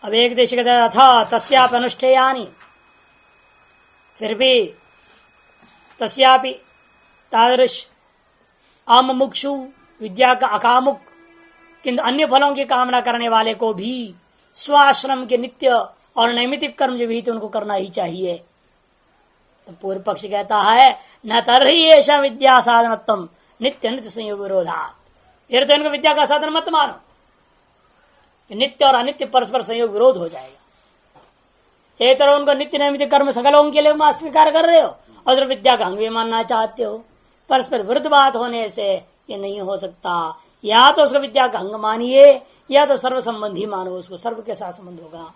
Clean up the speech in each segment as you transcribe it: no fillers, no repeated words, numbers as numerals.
अब एक देश कहते अथा तस्याप अनुष्ठेयानि, फिर भी तस्यापि तादृश अमुमुक्षु विद्या का अकामुक किंतु अन्य फलों की कामना करने वाले को भी स्वाश्रम के नित्य और नैमितिक कर्म जो विहित उनको करना ही चाहिए। तो पूर्व पक्ष कहता है न तरही ऐसा विद्या साधनत्म नित्य नित्य संयोग विरोधात, फिर तो इनको विद्या का साधन मत मानो, नित्य और अनित्य परस्पर संयोग विरोध हो जाएगा। एक तरह उनको नित्य नैमित्तिक कर्म सकलों के लिए स्वीकार कर रहे हो और विद्या का अंग भी मानना चाहते हो, परस्पर विरुद्ध बात होने से ये नहीं हो सकता। या तो उसको विद्या का अंग मानिए या तो सर्व संबंधी मानो, उसको सर्व के साथ संबंध होगा।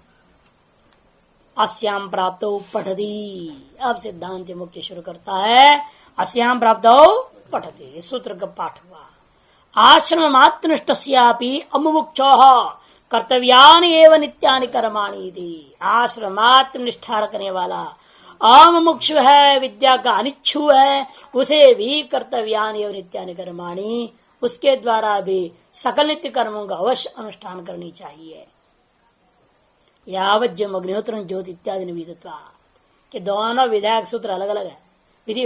अस्याम प्राप्त पठती, अब सिद्धांत मुख्य शुरू करता है। अस्याम प्राप्त पठती, सूत्र का पाठ हुआ। आश्रम मातृष्टस्यापि अमुमुक्षोः कर्तव्यानि एव नित्यानि कर्माणि थी। आश्रमात्म निष्ठा रखने वाला अमुमुक्षु है, विद्या का अनिच्छु है, उसे भी कर्तव्यानि एव नित्यानि कर्माणि, उसके द्वारा भी सकल नित्य कर्मों का अवश्य अनुष्ठान करनी चाहिए। यावत जो अग्निहोत्र ज्योति इत्यादि विदित्वा के दोनों विधायक सूत्र अलग अलग है,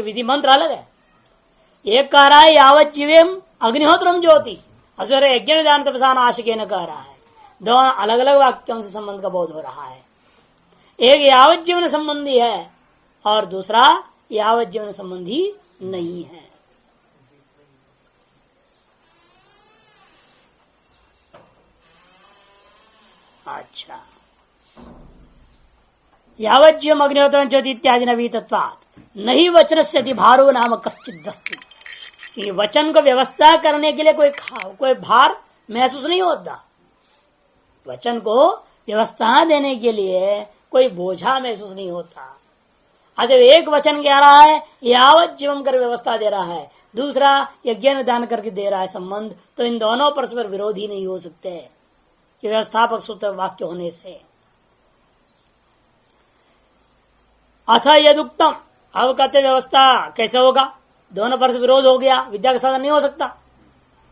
विधि मंत्र अलग है। एक कह रहा है यावत जीवेम अग्निहोत्रम ज्योति, अजर यज्ञ दान तपसा नाशिके न कह रहा है। दोनों अलग अलग वाक्यों से संबंध का बोध हो रहा है। एक यावत जीवन संबंधी है और दूसरा यावत जीवन संबंधी नहीं है। अच्छा, यावत जीवम अग्निहोत्रम ज्योति इत्यादि नवी तत्वात् नहीं वचन से भारो नाम कश्चित दस्ती। वचन को व्यवस्था करने के लिए कोई भार महसूस नहीं होता। वचन को व्यवस्था देने के लिए कोई बोझा महसूस नहीं होता। अतः एक वचन कह रहा है यावत जीवम कर व्यवस्था दे रहा है, दूसरा यज्ञ दान करके दे रहा है संबंध, तो इन दोनों परस्पर विरोधी नहीं हो सकते कि व्यवस्थापक सूत्र वाक्य होने से। अथ यदुक्तम, अब कहते व्यवस्था कैसे होगा, दोनों परस्पर विरोध हो गया, विद्या का साधन नहीं हो सकता।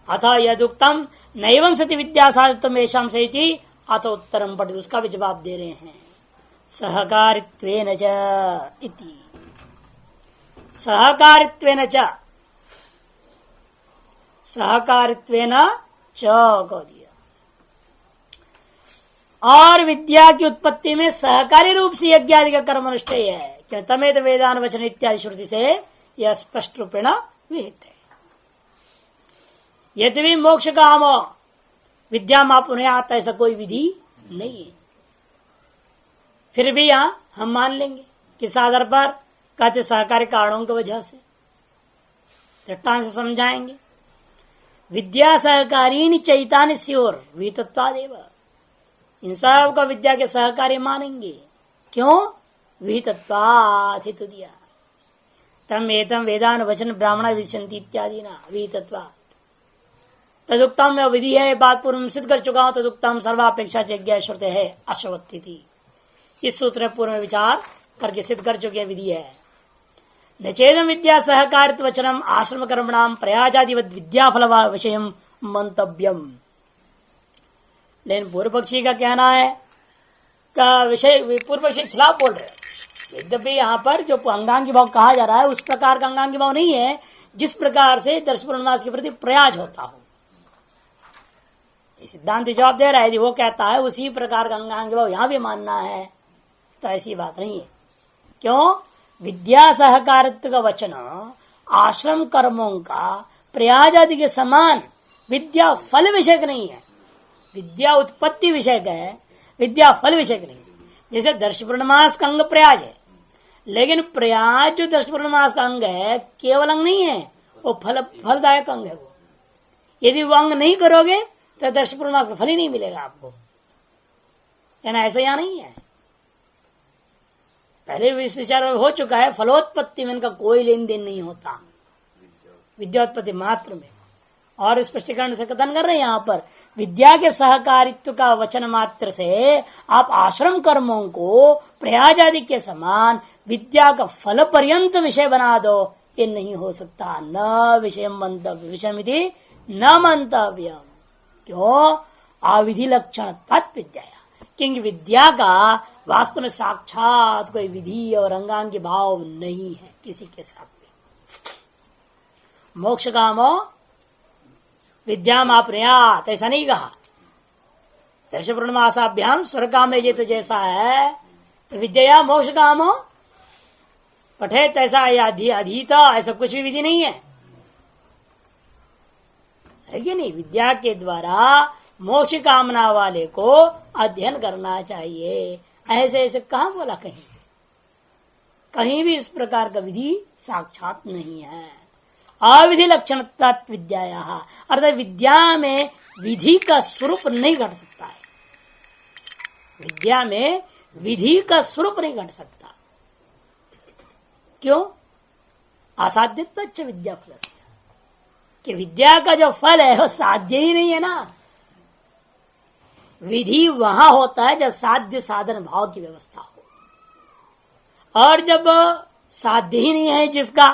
अथ यदुक्तम नैवं सति विद्या साधितम येषां सहिति अथ उत्तरम पठित, उसका भी जवाब दे रहे हैं। सहकारित्वेन च इति, सहकारित्वेन च, सहकारित्वेन च कह दिया। और विद्या की उत्पत्ति में सहकारी रूप से यज्ञ आदि का कर्म अनुष्ठेय है, क्योंकि तमेत वेदान वचन इत्यादि श्रुति से यह स्पष्ट रूपेण विहित है। यद्यपि मोक्ष काम विद्या मापुने आता ऐसा कोई विधि नहीं है, फिर भी यहां हम मान लेंगे किस आधार पर, कहते सहकारी कारणों की वजह से। दृष्टांत से समझाएंगे। विद्या सहकारी चैतान्य स्योर विहितत्वादेव, इन सब का विद्या के सहकारी मानेंगे। क्यों? विहितत्वात् हेतु दिया। तम एतम वेदान वचन ब्राह्मण विचंती इत्यादि ना विहितत्वात्। तदुक्तम में विधि है, बात पूर्व में सिद्ध कर चुका हूं। तदुक्तम सर्वापेक्षा यज्ञ श्रुते है अश्वत्थि थी, इस सूत्र में पूर्व में विचार करके सिद्ध कर चुके विधि है। नचेदम विद्या सहकारित्व वचनम आश्रम कर्मणाम प्रयाजादिवत विद्या फल विषय मंतव्यम। लेकिन पूर्व पक्षी का कहना है का विषय पूर्व पक्षी खिलाफ बोल रहे। यद्यपि यहाँ पर जो अंगांगी भाव कहा जा रहा है उस प्रकार का अंगांगी भाव नहीं है जिस प्रकार से दर्श पूर्णमास के प्रति प्रयास होता हो। सिद्धांत जवाब दे रहा है, यदि वो कहता है उसी प्रकार का अंगांगी भाव यहाँ भी मानना है तो ऐसी बात नहीं है। क्यों? विद्या सहकारित्व का वचन आश्रम कर्मों का प्रयास आदि के समान विद्या फल विषय नहीं है। विद्या उत्पत्ति विषय का है, विद्या फल विषय का नहीं। जैसे दर्श पूर्णमास का अंग प्रयाज है, लेकिन प्रयाज जो दर्श पूर्णमास का अंग है केवल अंग नहीं है, वो फलदायक अंग है। वो यदि वो अंग नहीं करोगे तो दर्श पूर्णमास का फल ही नहीं मिलेगा आपको। कहना ऐसा यहाँ नहीं है, पहले भी इस विचार हो चुका है। फलोत्पत्ति में इनका कोई लेन देन नहीं होता, विद्योत्पत्ति मात्र में। और स्पष्टीकरण से कथन कर रहे हैं यहाँ पर विद्या के सहकारित्व का वचन मात्र से आप आश्रम कर्मों को प्रयाज आदि के समान विद्या का फल पर्यंत विषय बना दो, ये नहीं हो सकता। न विषय मंतव्य, विषय न मंतव्य। क्यों? अविधि लक्षण विद्या, क्योंकि विद्या का वास्तव में साक्षात कोई विधि और अंगांग भाव नहीं है किसी के साथ में। मोक्ष कामो विद्यामाप्नुयात् ऐसा नहीं कहा। दर्शपूर्णमासाभ्याम स्वर्ग काम में तो जैसा है, तो विद्या मोक्ष कामो पठेत ऐसा या अधीता ऐसा कुछ भी विधि नहीं है कि नहीं। विद्या के द्वारा मोक्ष कामना वाले को अध्ययन करना चाहिए, ऐसे ऐसे कहां बोला कहीं कहीं भी इस प्रकार का विधि साक्षात नहीं है। अविधि लक्षण विद्या अर्थात विद्या में विधि का स्वरूप नहीं घट सकता है। विद्या में विधि का स्वरूप नहीं घट सकता। क्यों? असाध्यत्व विद्या फल से, कि विद्या का जो फल है वो साध्य ही नहीं है ना। विधि वहां होता है जब साध्य साधन भाव की व्यवस्था हो, और जब साध्य ही नहीं है जिसका,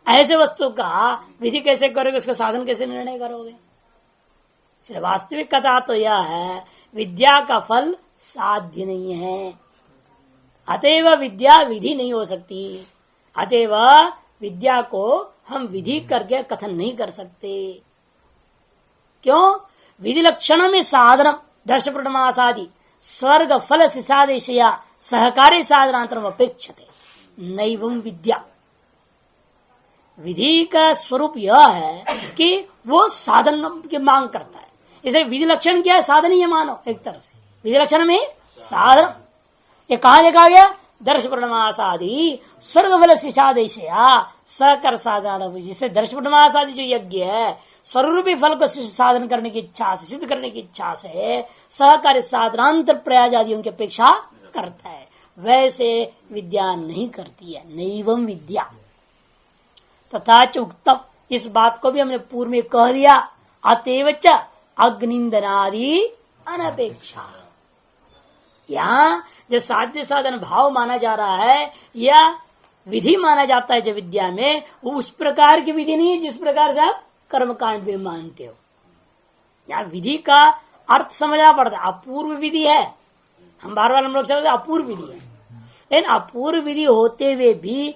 ऐसे वस्तु का विधि कैसे करोगे, उसका साधन कैसे निर्णय करोगे। इसलिए वास्तविक कथा तो यह है विद्या का फल साध्य नहीं है, अतएव विद्या विधि नहीं हो सकती। अतएव विद्या को हम विधि करके कथन नहीं कर सकते। क्यों? विधि लक्षण में साधन दर्श प्रणमासादि स्वर्ग फल सिसादेशया सहकारी साधनांतरम अपेक्षते नैवं विद्या। विधि का स्वरूप यह है कि वो साधन की मांग करता है। इसलिए विधि लक्षण क्या है? साधन ही है मानो एक तरह से। विधि लक्षण में साधन ये कहा देखा गया? दर्श प्रणमासादि स्वर्ग फल सिसादेशया सहकर साधन। जिससे दर्श प्रणमासादि जो यज्ञ है स्वरूपी फल को साधन करने की इच्छा से, सिद्ध करने की इच्छा से सहकारी साधनांतर प्रयाज आदियों की अपेक्षा करता है, वैसे विद्या नहीं करती है। नैवं विद्या तथा च उक्तम, इस बात को भी हमने पूर्व में कह दिया। अतएव च अग्निंदनादि अनपेक्षा। यहाँ जो साध्य साधन भाव माना जा रहा है या विधि माना जाता है जो विद्या में, वो उस प्रकार की विधि नहीं है जिस प्रकार से आप कर्मकांड भी मानते हो। यहाँ विधि का अर्थ समझना पड़ता है। अपूर्व विधि है, हम बार बार हम लोग चलते अपूर्व विधि है, लेकिन अपूर्व विधि होते हुए भी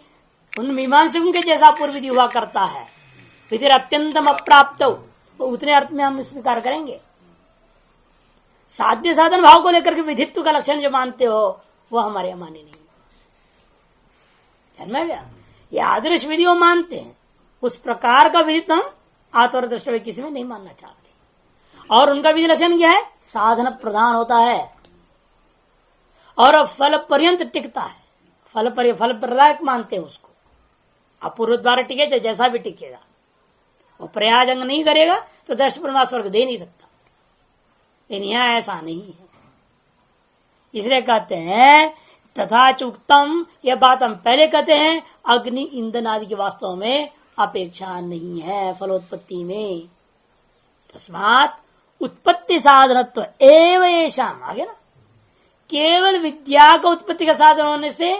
उन मीमांसकों के जैसा अपूर्व विधि हुआ करता है। विधि अत्यंतम अप्राप्त तो उतने अर्थ में हम स्वीकार करेंगे। साध्य साधन भाव को लेकर के विधित्व का लक्षण जो मानते हो वो हमारे यहाँ माने नहीं। समझ में गया? ये आदर्श विधि वो मानते हैं, उस प्रकार का विधित्व हम आत्म दृष्टि किसी में नहीं मानना चाहते। और उनका विधि लक्षण क्या है? साधन प्रधान होता है और फल पर्यंत टिकता है। फल प्रदायक मानते हैं उसको। अपूर्व द्वारा टिके जैसा भी टिकेगा, वो प्रयाज अंग नहीं करेगा तो दर्श ब्रह्मा स्वर्ग दे नहीं सकता। लेकिन यहां ऐसा नहीं है, इसलिए कहते हैं तथा चुक्तम। यह बात हम पहले कहते हैं, अग्नि ईंधन आदि के वास्तव में अपेक्षा नहीं है फलोत्पत्ति में। तस्मात् उत्पत्ति साधनत्व एवं येषाम, आगे ना, केवल विद्या का उत्पत्ति का साधन होने से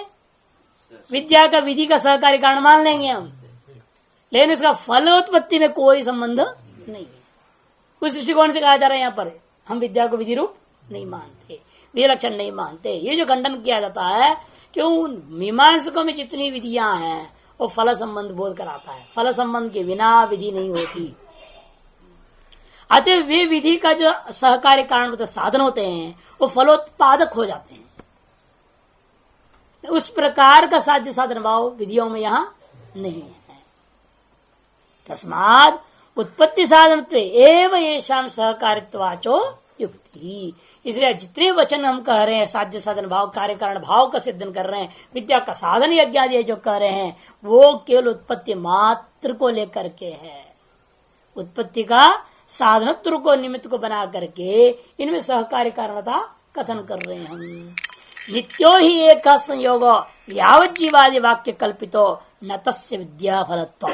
विद्या का विधि का सहकारी कारण मान लेंगे हम, लेकिन इसका फलोत्पत्ति में कोई संबंध नहीं है। उस दृष्टिकोण से कहा जा रहा है यहाँ पर हम विद्या को विधि रूप नहीं मानते, विधि लक्षण नहीं मानते। ये जो खंडन किया जाता है क्यों, मीमांसकों में जितनी विधियां हैं वो फल संबंध बोध कराता है। फल संबंध के बिना विधि नहीं होती। अतः वे विधि का जो सहकारी कारण साधन होते हैं वो फलोत्पादक हो जाते हैं। उस प्रकार का साध्य साधन भाव विधियों में यहाँ नहीं है। तस्माद उत्पत्ति साधनत्व एवं येषाम सहकारित्वाचो युक्ति। इसलिए जितने वचन हम कह रहे हैं साध्य साधन भाव कार्य कारण भाव का सिद्धन कर रहे हैं, विद्या का साधन यज्ञ आदि जो कह रहे हैं वो केवल उत्पत्ति मात्र को लेकर के है। उत्पत्ति का साधनत्व को निमित्त को बना करके इनमें सहकार्य कारणता कथन कर रहे हैं हम। नित्यो ही एक संयोग यावत जीवादि वाक्य कल्पितो न तस्य विद्या फलत्व।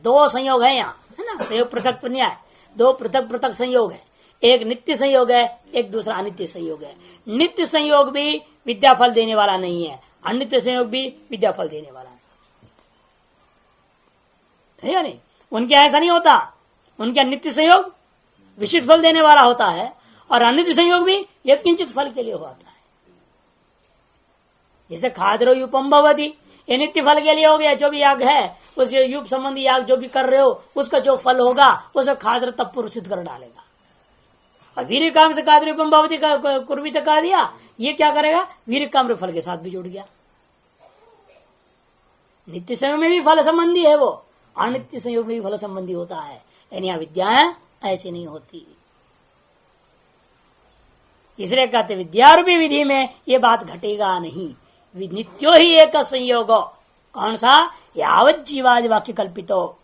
दो संयोग है यहाँ, है ना, संयोग पृथक न्याय, दो पृथक पृथक संयोग है। एक नित्य संयोग है, एक दूसरा अनित्य संयोग है। नित्य संयोग भी विद्या फल देने वाला नहीं है, अनित्य संयोग भी विद्या फल देने वाला नहीं है या नहीं। उनके ऐसा नहीं होता, उनके नित्य संयोग विशिष्ट फल देने वाला होता है और अनित्य संयोग भी यद किंचित फल के लिए होता है। जैसे खाद्रो यूपम भवति, ये नित्य फल के लिए हो गया। जो भी याग है उस युग संबंधी याग जो भी कर रहे हो उसका जो फल होगा उसे खाद्र तब पुरुषित कर डालेगा। और वीर काम से खाद्र यूपम भवति कुर्वित कहा दिया, ये क्या करेगा, वीर काम फल के साथ भी जुड़ गया। नित्य संयोग में भी फल संबंधी है वो, अनित्य संयोग में भी फल संबंधी होता है। यानी विद्याएं ऐसी नहीं होती। इसलिए कहते विद्या रूपी विधि में ये बात घटेगा नहीं। नित्यो ही एक संयोग, कौन सा, यावत जीवादि वाक्य कल्पितो,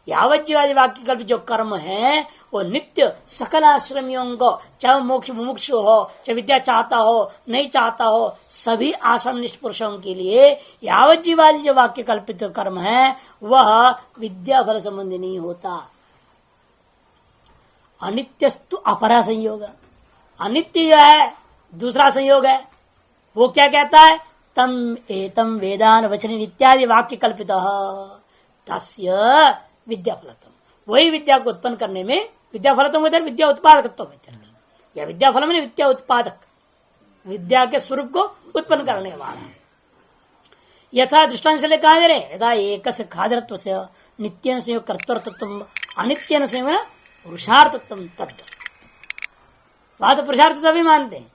यावत जीवादि वाक्य कल्पित जो कर्म है वो नित्य सकल आश्रमियों को, चाहे मोक्ष मुमुक्ष हो, चाहे विद्या चाहता हो नहीं चाहता हो, सभी आश्रम निष्ठ पुरुषों के लिए यावत जीवादि जो वाक्य कल्पित कर्म है वह विद्या फल संबंधी नहीं होता। अनित्यस्तु अपरा संयोग, अनित्य जो है दूसरा संयोग है, वो क्या कहता है, तम एतम वेदान वचन इत्यादि वाक्य कल्पित तस्य विद्या फलत्व, वही विद्या को उत्पन्न करने में, विद्या फलत्व विद्या उत्पादकत्व में, या विद्या फल में विद्या उत्पादक, विद्या के स्वरूप को उत्पन्न करने वाला। यथा दृष्टांत से कहा जा रहे यथा एक खाद्रत्व से नित्य से कर्तृत्व अनित्य से पुरुषार्थत्व तत्व, वहां तो पुरुषार्थ भी मानते हैं,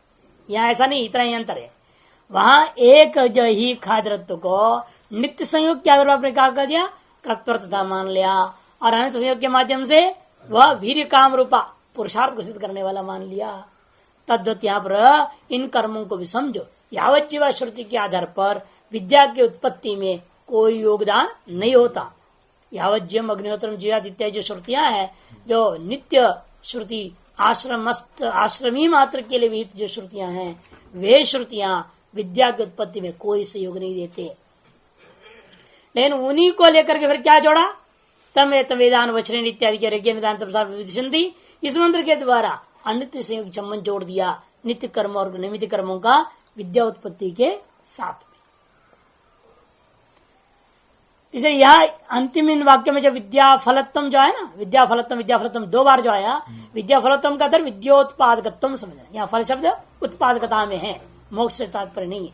यहाँ ऐसा नहीं, इतना ही अंतर है। वहां एक जो ही खाद्रत्व को नित्य संयोग के आधार पर आपने कहा कर दिया, कर्तृत्वता मान लिया, और अनित्य संयोग के माध्यम से वह वीर्य काम रूपा पुरुषार्थ को सिद्ध करने वाला मान लिया। तद्वत यहाँ पर इन कर्मों को भी समझो, यावत जीवा श्रुति के आधार पर विद्या की उत्पत्ति में कोई योगदान नहीं होता। यावत जीव अग्निहोत्रम जीवात इत्यादि जो श्रुतियां हैं, जो नित्य श्रुति आश्रमी मात्र के लिए विहित जो श्रुतियां हैं, वे श्रुतियां विद्या की उत्पत्ति में कोई सहयोग नहीं देते। लेकिन उन्हीं को लेकर के फिर क्या जोड़ा, तम वेदान वचन इत्यादि के विदिशन्ति, इस मंत्र के द्वारा अनित्य संयोग संबंध जोड़ दिया नित्य कर्म और निमित्त कर्मों का विद्या उत्पत्ति के साथ में। इसलिए यहाँ अंतिम इन वाक्य में जो विद्या फलत्म जो है ना, विद्या फलत्म दो बार जो आया, विद्या फलत्म का अर्थ विद्योत्पादकत्व समझना। यहाँ फल शब्द उत्पादकता में है, मोक्ष से तात्पर्य नहीं है।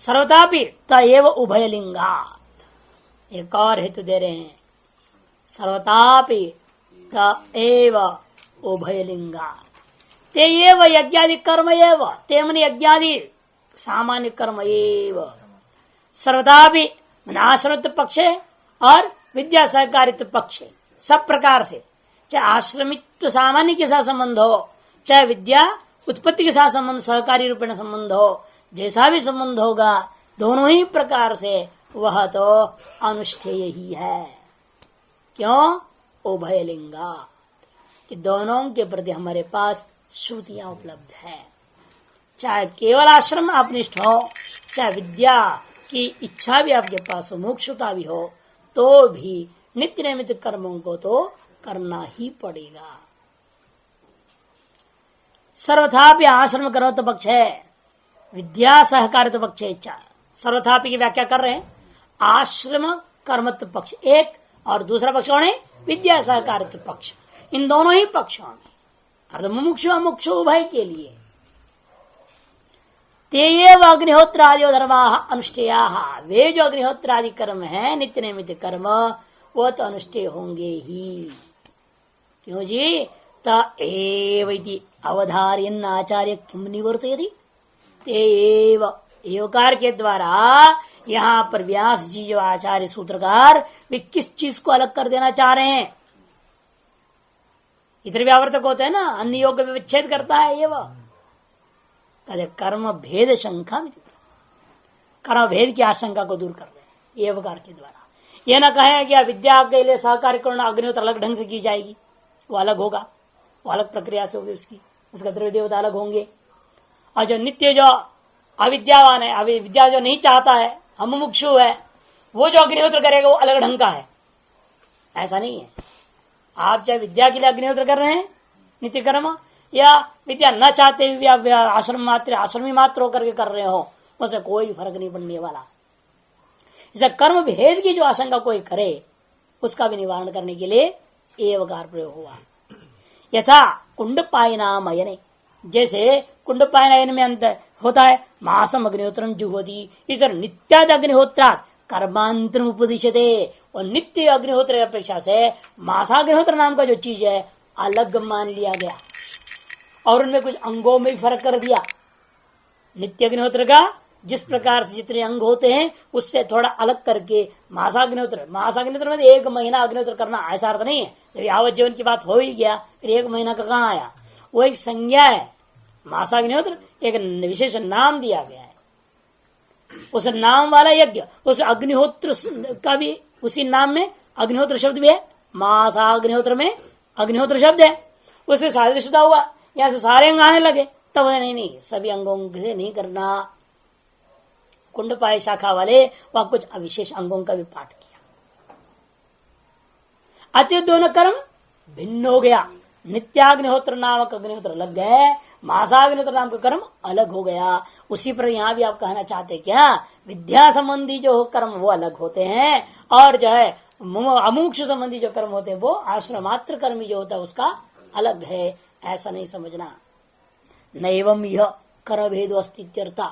सर्वतापि तएव उभयलिंगात्, एक और हेतु दे रहे हैं, सर्वतापि तएव उभयलिंगात्, ते एव यज्ञादि कर्म एव, ते मन यज्ञादि सामान्य कर्म एव, सर्वतापि आश्रमित्व पक्ष और विद्या सहकारित्व पक्ष, सब प्रकार से, चाहे आश्रमित्व सामान्य के साथ संबंध हो, चाहे विद्या उत्पत्ति के साथ संबंध सहकारी रूपेण संबंध हो, जैसा भी संबंध होगा, दोनों ही प्रकार से वह तो अनुष्ठेय ही है। क्यों, उभयलिंगा, कि दोनों के प्रति हमारे पास श्रुतियां उपलब्ध है। चाहे केवल आश्रम आप निष्ठ हो, चाहे विद्या की इच्छा भी आपके पास हो, मोक्षता भी हो, तो भी नित्य नैमित्तिक कर्मों को तो करना ही पड़ेगा। सर्वथापि आश्रम करो तो पक्ष है, विद्या सहकारित्व पक्ष है। सर्वथापि की व्याख्या कर रहे हैं, आश्रम कर्मत्व पक्ष एक, और दूसरा पक्ष कौन है, विद्या सहकारित्व पक्ष। इन दोनों ही पक्षों में अर्थ मुमुक्षु अमुक्षु उभय के लिए तेव अग्निहोत्र आदि धर्मा अनुष्ठेया, वे जो अग्निहोत्र आदि कर्म है नित्य नैमित्तिक कर्म, वो तो अनुष्ठेय होंगे ही। क्यों जी, तएव इति अवधार्यन् आचार्य किम निवर्तयति, तेव एवकार के द्वारा यहाँ पर व्यास जी जो आचार्य सूत्रकार, वे किस चीज को अलग कर देना चाह रहे हैं। इधर व्यावर्तक होते हैं ना, अन्य योग में विच्छेद करता है, ये वह कहते कर्म भेद शंका, कर्म भेद की आशंका को दूर कर रहे हैं एवकार के द्वारा। यह ना कहें कि विद्या के लिए सहकार्य करना अग्निहोत्र अलग ढंग से की जाएगी, वो अलग होगा, वो अलग प्रक्रिया से होगी, उसका द्रव्य देवता अलग होंगे, और जो नित्य जो अविद्यावान है, विद्या जो नहीं चाहता है, हम मुमुक्षु है, वो जो अग्निहोत्र करेगा वो अलग ढंग का है। ऐसा नहीं है। आप चाहे विद्या के लिए अग्निहोत्र कर रहे हैं नित्य कर्म, या विद्या न चाहते हुए आश्रमी मात्र होकर के कर रहे हो, उससे कोई फर्क नहीं पड़ने वाला। इसे कर्म भेद की जो आशंका कोई करे, उसका भी निवारण करने के लिए एवकार प्रयोग हुआ। यथा कुंडपायनाम अयने, जैसे कुंडपायन में अंतर होता है मासम अग्निहोत्रम जुहोती, इस तरह नित्याद अग्निहोत्रात कर्मांतर उपदिशते, और नित्य अग्निहोत्र की अपेक्षा से मासाग्निहोत्र नाम का जो चीज है अलग मान लिया गया, और उनमें कुछ अंगों में भी फर्क कर दिया। नित्य अग्निहोत्र का जिस प्रकार से जितने अंग होते हैं उससे थोड़ा अलग करके मासाग्निहोत्र में 1 महीना अग्निहोत्र करना ऐसा अर्थ नहीं है। जब यावत जीवन की बात हो ही गया फिर 1 महीना का कहाँ आया, वो एक संज्ञा है। मासाग्निहोत्र एक विशेष नाम दिया गया है, उस नाम वाला यज्ञ, उस अग्निहोत्र का भी उसी नाम में अग्निहोत्र शब्द भी है, मासाग्निहोत्र में अग्निहोत्र शब्द है, उससे सादृश्यता हुआ। यहां से सारे अंग आने लगे तब नहीं सभी अंगों से नहीं करना। कुंडपाय शाखा वाले वहां कुछ अविशेष अंगों का भी पाठ किया, अतः दोनों कर्म भिन्न हो गया। नित्याग्निहोत्र नामक अग्निहोत्र लग गए, मासाग्निहोत्र नाम का कर्म अलग हो गया। उसी पर यहाँ भी आप कहना चाहते क्या, विद्या संबंधी जो कर्म वो अलग होते हैं, और जो है अमोक्ष संबंधी जो कर्म होते हैं वो आश्रमात्र कर्मी जो होता है उसका अलग है, ऐसा नहीं समझना। नैवम यह कर भेद अस्तित्व,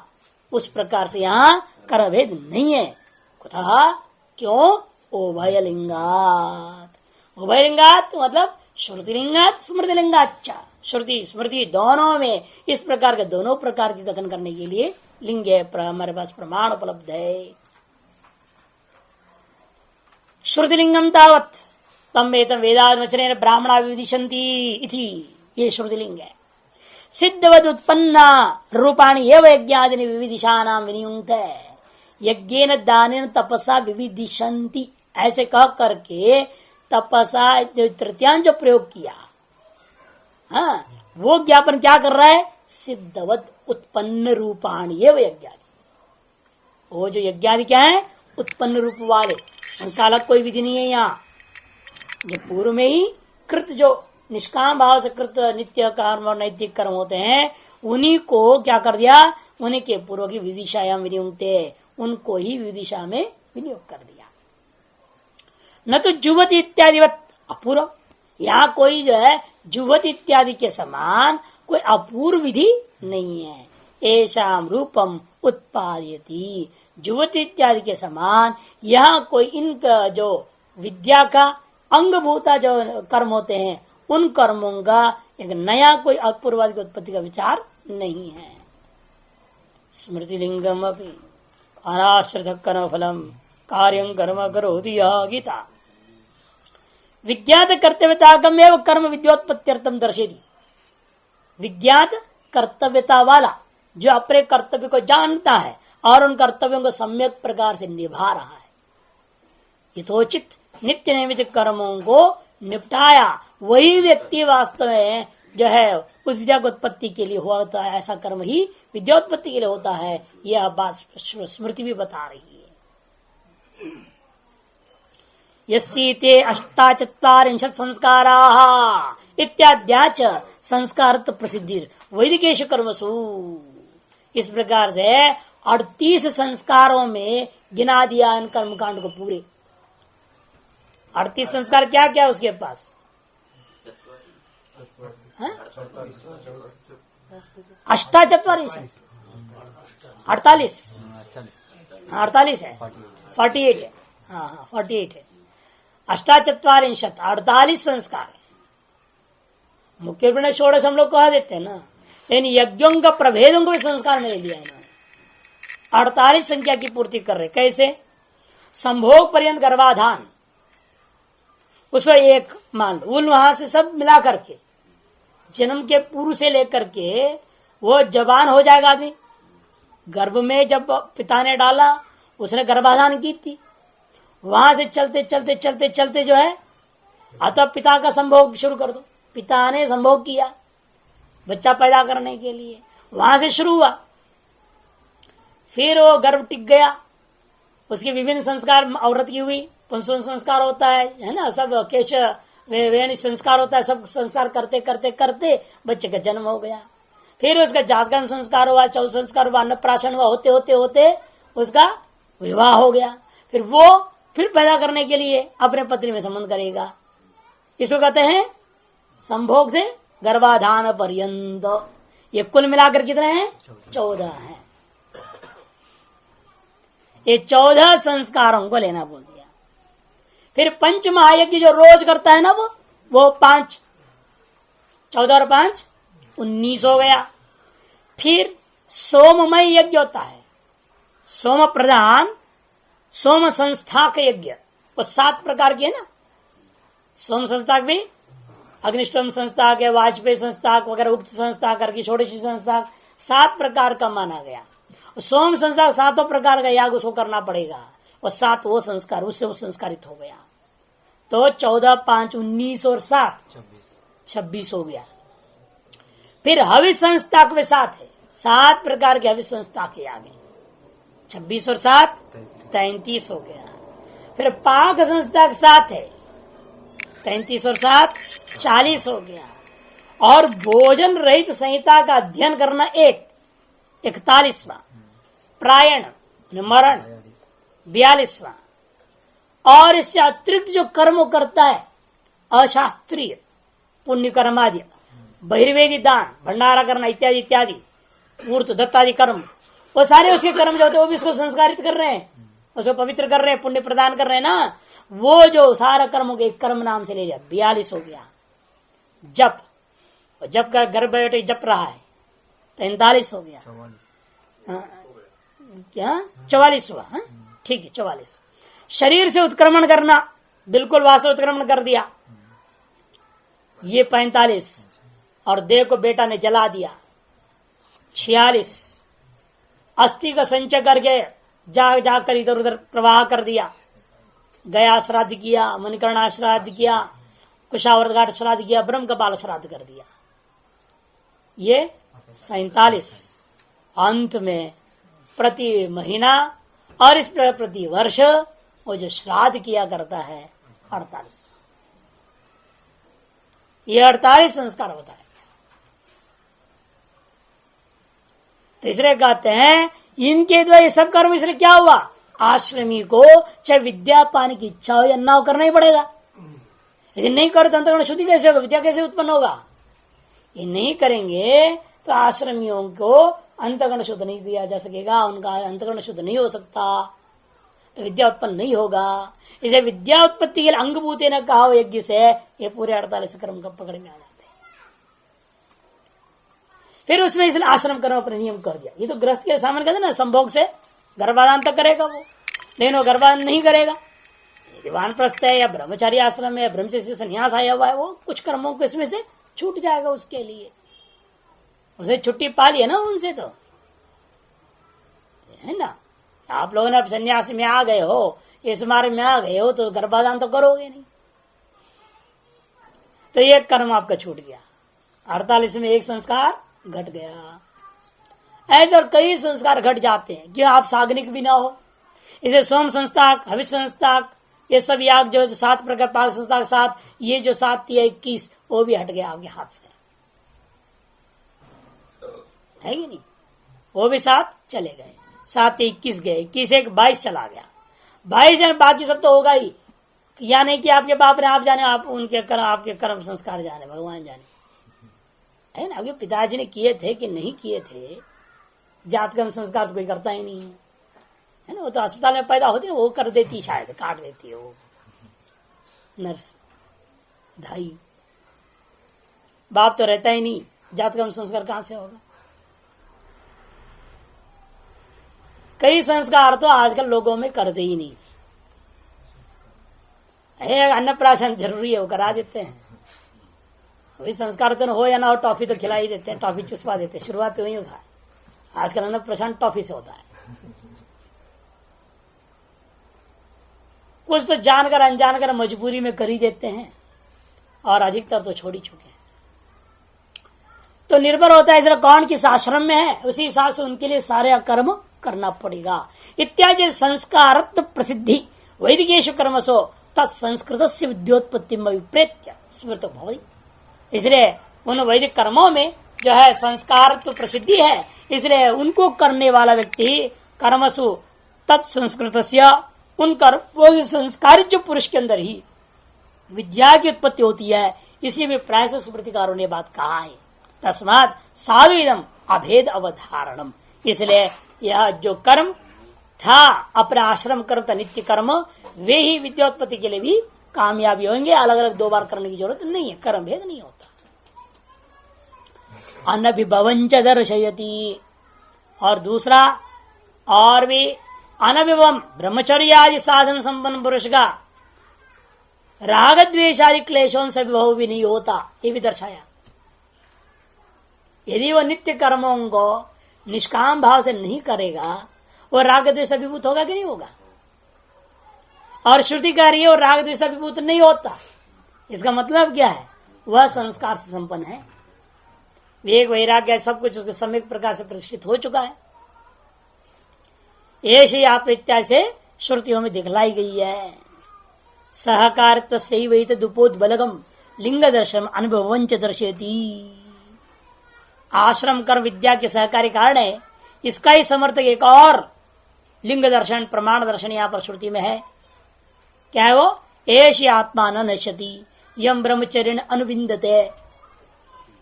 उस प्रकार से यहाँ कर भेद नहीं है। कुतः क्यों, उभयलिंगात, उभयलिंगात मतलब श्रुतिलिंगात स्मृतिलिंगाच, श्रुति स्मृति दोनों में इस प्रकार के दोनों प्रकार के कथन करने के लिए लिंग है, हमारे पास प्रमाण उपलब्ध है। श्रुतिलिंगम तावत तम एतम वेदावचनेन ब्राह्मणा विदिशन्ति इति, ये श्रुतिलिंग है। सिद्धवद उत्पन्ना रूपाणी एवं यज्ञादि विविदिशानाम विनियुक्त, यज्ञेन दानेन तपसा विविदिशन्ति, ऐसे कह करके तपसा तृतीयांश जो प्रयोग किया, हाँ वो ज्ञापन क्या कर रहा है, सिद्धवत उत्पन्न रूपाणी एवं यज्ञादि, वो जो यज्ञादि क्या है उत्पन्न रूप वाले, उसका अलग कोई विधि नहीं है। यहाँ जो पूर्व में ही कृत जो निष्काम भाव से कृत नित्य कर्म और नैतिक कर्म होते हैं उन्हीं को क्या कर दिया, उन्हीं के पूर्व की विदिशायाम विनियुक्ते, उनको ही विदिशा में विनियोग कर दिया। न तो जुवती इत्यादि अपूर्व, यहाँ कोई जो है जुवती इत्यादि के समान कोई अपूर्व विधि नहीं है। ऐशाम रूपम उत्पादयति, जुवती इत्यादि के समान यहाँ कोई इनका जो विद्या का अंगभूता जो कर्म होते हैं उन कर्मों का एक नया कोई अपूर्वादि की उत्पत्ति का विचार नहीं है। स्मृतिलिंगम अपि अनाश्रित कर्म फलम कार्यं कर्म करोति यह गीता, विज्ञात कर्तव्यतागम एवं कर्म विद्योत्पत्त्यर्थम दर्शेति। विज्ञात कर्तव्यता वाला जो अपने कर्तव्य को जानता है और उन कर्तव्यों को सम्यक प्रकार से निभा रहा है, यथोचित नित्य नियमित कर्मों को निपटाया, वही व्यक्ति वास्तव में जो है उस विद्या की उत्पत्ति के लिए हुआ होता है। ऐसा कर्म ही विद्योत्पत्ति के लिए होता है, यह बात स्मृति भी बता रही है। यस्येते 48 संस्काराः इत्याद्याच संस्कार प्रसिद्धि वैदिकेश कर्मसु, इस प्रकार से 38 संस्कारों में गिना दिया इन कर्मकांड को पूरे। 38 संस्कार क्या क्या उसके पास, अष्टाचत्वारिंश 48 है, 48 है, हाँ 48 है, अष्टाचत्वारिंशत् 48 संस्कार। मुख्य रूप में षोडश हम लोग कह देते हैं ना, लेकिन यज्ञों का प्रभेदों को भी संस्कार में ले लिया इन्होंने। 48 संख्या की पूर्ति कर रहे, कैसे, संभोग पर्यंत गर्भाधान, उसको एक मान लो, वहां से सब मिला करके जन्म के पूर्व से लेकर के वो जवान हो जाएगा आदमी, गर्भ में जब पिता ने डाला उसने गर्भाधान की थी, वहां से चलते चलते चलते चलते जो है अतः पिता का संभोग शुरू कर दो, पिता ने संभोग किया बच्चा पैदा करने के लिए, वहां से शुरू हुआ, फिर वो गर्भ टिक गया, उसके विभिन्न संस्कार औरत की हुई, पुंसवन संस्कार होता है ना, सब केश वेणी संस्कार होता है, सब संस्कार करते करते करते बच्चे का जन्म हो गया, फिर उसका जातकर्म संस्कार हुआ, चौल संस्कार हुआ, अन्नप्राशन हुआ, होते होते होते उसका विवाह हो गया, फिर वो फिर पैदा करने के लिए अपने पत्नी में संबंध करेगा, इसको कहते हैं संभोग से गर्भाधान पर्यंत। ये कुल मिलाकर कितने हैं? 14 हैं। ये 14 संस्कारों को लेना बोल दिया। फिर पंच महायज्ञ जो रोज करता है ना वो 5, 14 और 5 19 हो गया। फिर सोममय यज्ञ होता है, सोम प्रधान सोम संस्था का यज्ञ, वो 7 प्रकार की है ना। सोम संस्था भी अग्निष्टोम संस्था के, वाजपेयी संस्था वगैरह, उक्त संस्था करके षोडशी संस्था, 7 प्रकार का माना गया। सोम संस्था 7 प्रकार का याग उसको करना पड़ेगा, और 7 वो संस्कार, उससे वो संस्कारित हो गया। तो 14, 5, 19 और 7 26 हो गया। फिर हविष संस्था के 7 है, 7 प्रकार के हविष संस्था के याग 26 और 7 33 हो गया। फिर पाक संस्था के 7 है, 33 और 7 40 हो गया। और भोजन रहित संहिता का अध्ययन करना 41वां, प्रायण मरण 42वां। और इससे अतिरिक्त जो कर्म करता है अशास्त्रीय पुण्य कर्म आदि, बहिर्वेदी दान, भंडारा करना इत्यादि इत्यादि, मूर्त दत्तादि कर्म, वो सारे उसके कर्म जो होते हैं वो भी इसको संस्कारित कर रहे हैं, उसको पवित्र कर रहे हैं, पुण्य प्रदान कर रहे हैं ना। वो जो सारा कर्म हो गया एक कर्म नाम से ले लिया, 42 हो गया। जप, जप का घर बैठे जप रहा है, 43 हो गया। क्या 44 हुआ? ठीक है 44। शरीर से उत्क्रमण करना, बिल्कुल वास्तव उत्क्रमण कर दिया, ये 45। और देह को बेटा ने जला दिया, 46। अस्थि का संचय करके जाकर इधर उधर प्रवाह कर दिया, गया श्राद्ध किया, मणिकर्णा श्राद्ध किया, कुशावर्त घाट श्राद्ध किया, ब्रह्म कपाल श्राद्ध कर दिया, ये 47। अंत में प्रति महीना और इस प्रति वर्ष वो जो श्राद्ध किया करता है 48। ये 48 संस्कार होता है। तीसरे कहते हैं इनके द्वारा ये सब कर्म, इसलिए क्या हुआ, आश्रमी को चाहे विद्या पाने की इच्छा हो या ना हो करना ही पड़ेगा। यदि नहीं करे तो अंतःकरण शुद्धि कैसे होगा, विद्या कैसे उत्पन्न होगा? ये नहीं करेंगे तो आश्रमियों को अंतःकरण शुद्ध नहीं किया जा सकेगा, उनका अंतःकरण शुद्ध नहीं हो सकता, तो विद्या उत्पन्न नहीं होगा। इसे विद्या उत्पत्ति के लिए अंगभूते न कहा यज्ञ से ये पूरे 48 कर्म का पकड़ में आ जाते हैं। फिर उसमें इसलिए आश्रम कर्म अपने नियम कर दिया। ये तो गृहस्थ के सामान कहते ना, संभोग से गर्भाधान तक करेगा वो, लेकिन वो गर्भाधान नहीं करेगा। वानप्रस्थ है या ब्रह्मचारी आश्रम है, ब्रह्मचर्य से संन्यास आया हुआ है, वो कुछ कर्मों को इसमें से छूट जाएगा, उसके लिए उसे छुट्टी पा ली है ना उनसे, तो है ना। आप लोगों ने अब संन्यास में आ गए हो, इस मार्ग में आ गए हो, तो गर्भाधान तो करोगे नहीं, तो ये कर्म आपका छूट गया। 48 में एक संस्कार घट गया। ऐसे और कई संस्कार घट जाते हैं कि आप साग्निक भी ना हो। इसे सोम संस्थाक, हविष संस्थाक, ये सब याग जो 7 प्रकार, पाक संस्थाक 7, ये जो 7 या 21 वो भी हट गया आपके हाथ से, है कि नहीं? वो भी 7 चले गए, 7 21 गए, 21 एक 22 चला गया, 22 बाकी सब तो होगा ही। या नहीं कि आपके बाप ने आप जाने, आप उनके कर्म, आपके कर्म संस्कार जाने, भगवान जाने, है ना। आपके पिताजी ने किए थे कि नहीं किए थे, जात कर्म संस्कार तो कोई करता ही नहीं है ना। वो तो अस्पताल में पैदा होती है, वो कर देती, शायद काट देती है वो नर्स धाई, बाप तो रहता ही नहीं, जात कर्म संस्कार कहां से होगा। कई संस्कार तो आजकल लोगों में करते ही नहीं है। अन्नप्राशन जरूरी है, वो करा देते हैं। वही संस्कार तो हो या ना हो, टॉफी तो खिला ही देते हैं, टॉफी चुसवा देते हैं, शुरुआत तो वही होता है। आजकल अन्नप्राशन टॉफी से होता है। कुछ तो जानकर अनजानकर मजबूरी में कर ही देते हैं, और अधिकतर तो छोड़ ही चुके हैं। तो निर्भर होता है इसलिए कौन किस आश्रम में है, उसी हिसाब से उनके लिए सारे कर्म करना पड़ेगा। इत्यादि संस्कार प्रसिद्धि वैदिकेशु कर्मसो तत्संस्कृत से विद्योत्पत्ति में विप्रेत्य स्मृत भवति। इसलिए उन वैदिक कर्मों में जो है संस्कार तो प्रसिद्धि है, इसलिए उनको करने वाला व्यक्ति कर्मसु तत्संस्कृत उन कर्म, वो संस्कारित जो पुरुष के अंदर ही विद्या की उत्पत्ति होती है, इसी में प्राय से स्मृतिकारों ने बात कहा है। तस्मात् साधु इदम अभेद अवधारणम, इसलिए यह जो कर्म था अपना आश्रम कर्म था नित्य कर्म, वे ही विद्योत्पत्ति के लिए भी कामयाबी होंगे। अलग अलग 2 बार करने की जरूरत नहीं है, कर्म भेद नहीं होता। अनभिभवंच दर्शयति, और दूसरा और भी अनभिभवम ब्रह्मचर्य आदि साधन संपन्न पुरुष का राग द्वेष आदि क्लेशों से विभव भी नहीं होता, ये भी दर्शाया। यदि वह नित्य कर्मों को निष्काम भाव से नहीं करेगा, वह राग द्वेष अभिभूत होगा कि नहीं होगा? और श्रुति कह रही है और राग द्वेष अभिभूत नहीं होता, इसका मतलब क्या है? वह संस्कार से संपन्न है, विवेक वैराग्य सब कुछ उसके सम्यक प्रकार से प्रतिष्ठित हो चुका है। ऐसी आप इत्यादि से श्रुतियों में दिखलाई गई है। सहकारित्व से वही दुपोद्बलगम लिंग दर्शन अनुभवंच दर्शयति। आश्रम कर विद्या के सहकारी कारण है, इसका ही समर्थक एक और लिंग दर्शन प्रमाण दर्शन यहां पर श्रुति में है। क्या है वो? ऐसी आत्मा न नश्यति यम ब्रह्मचर्य अनुविंदते।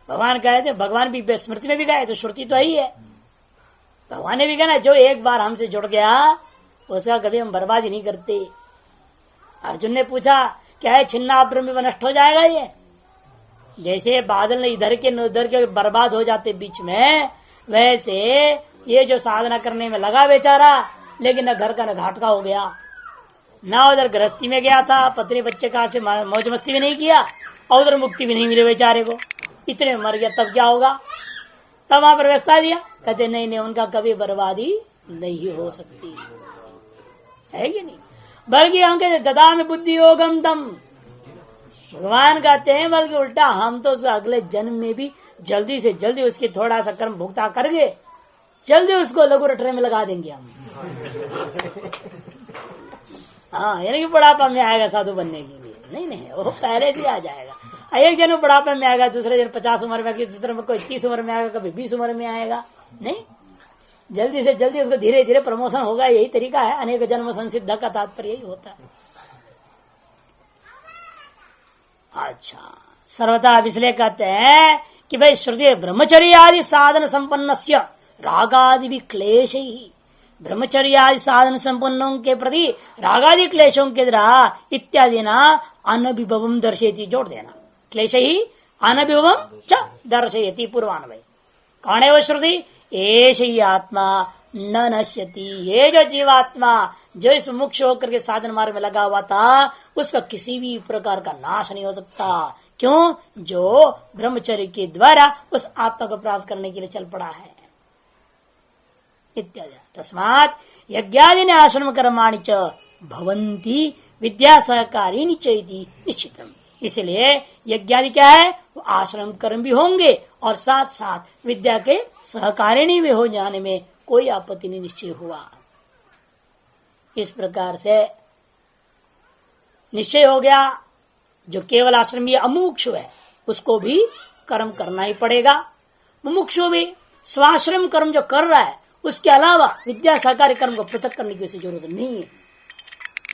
भगवान कहे थे, भगवान भी स्मृति में भी गए तो श्रुति तो ही है। भगवान ने भी कहा ना, जो एक बार हमसे जुड़ गया उसका कभी हम बर्बादी नहीं करते। अर्जुन ने पूछा क्या है छिन्ना ब्रह्म में नष्ट हो जाएगा? ये जैसे बादल ने इधर के उधर के बर्बाद हो जाते बीच में, वैसे ये जो साधना करने में लगा बेचारा, लेकिन न घर का न घाट का हो गया, ना उधर गृहस्थी में गया था, पत्नी बच्चे का मौज मस्ती भी नहीं किया, और उधर मुक्ति भी नहीं मिले बेचारे को, इतने मर गया। तब क्या होगा? तब वहां पर व्यवस्था दिया, कहते नहीं नहीं उनका कभी बर्बादी नहीं हो सकती है कि नहीं? बल्कि हम कहते ददा में बुद्धि योगम तम, भगवान कहते हैं बल्कि उल्टा हम तो अगले जन्म में भी जल्दी से जल्दी उसकी थोड़ा सा कर्म भुगता करके जल्दी उसको लघु रटने में लगा देंगे हम। हाँ, यानी कि बुढ़ापा में आएगा साधु बनने के लिए? नहीं नहीं, वो पहले से आ जाएगा। एक जन बुढ़ापे में आएगा, दूसरे जन 50 उम्र में, तीसरे में कोई 30 उम्र में आएगा, कभी 20 उम्र में आएगा। नहीं, जल्दी से जल्दी उसको धीरे धीरे प्रमोशन होगा, यही तरीका है। अनेक जन्म संसिद्ध का तात्पर्य यही होता है। अच्छा, सर्वथा इसलिए कहते हैं कि भाई श्रुति ब्रह्मचर्य आदि साधन संपन्नस्य रागादि भी क्लेश ही, ब्रह्मचर्य आदि साधन संपन्नों के प्रति रागादि क्लेशों के द्वारा इत्यादि ना अनभिभवम दर्शयति, जोड़ देना, क्लेश ही अनभिभवम च दर्शयति पूर्वान्वय। कौन है वो श्रुति? एष ही आत्मा न नश्यति, ये जो जीवात्मा जो इस मुक्ष होकर के साधन मार्ग में लगा हुआ था, उसका किसी भी प्रकार का नाश नहीं हो सकता। क्यों? जो ब्रह्मचर्य के द्वारा उस आत्मा को प्राप्त करने के लिए चल पड़ा है इत्यादि। तस्मात् यज्ञादि आश्रम कर्माणि च भवन्ति विद्या सहकारी निश्चयति निश्चितम। इसलिए यज्ञादि क्या है? वो आश्रम कर्म भी होंगे और साथ साथ विद्या के सहकारिणी भी हो जाने में कोई आपत्ति नहीं निश्चय हुआ। इस प्रकार से निश्चय हो गया, जो केवल आश्रमी अमुमुक्षु है उसको भी कर्म करना ही पड़ेगा। मुमुक्षु भी स्वाश्रम कर्म जो कर रहा है उसके अलावा विद्या सहकारी कर्म को पृथक करने की जरूरत नहीं है।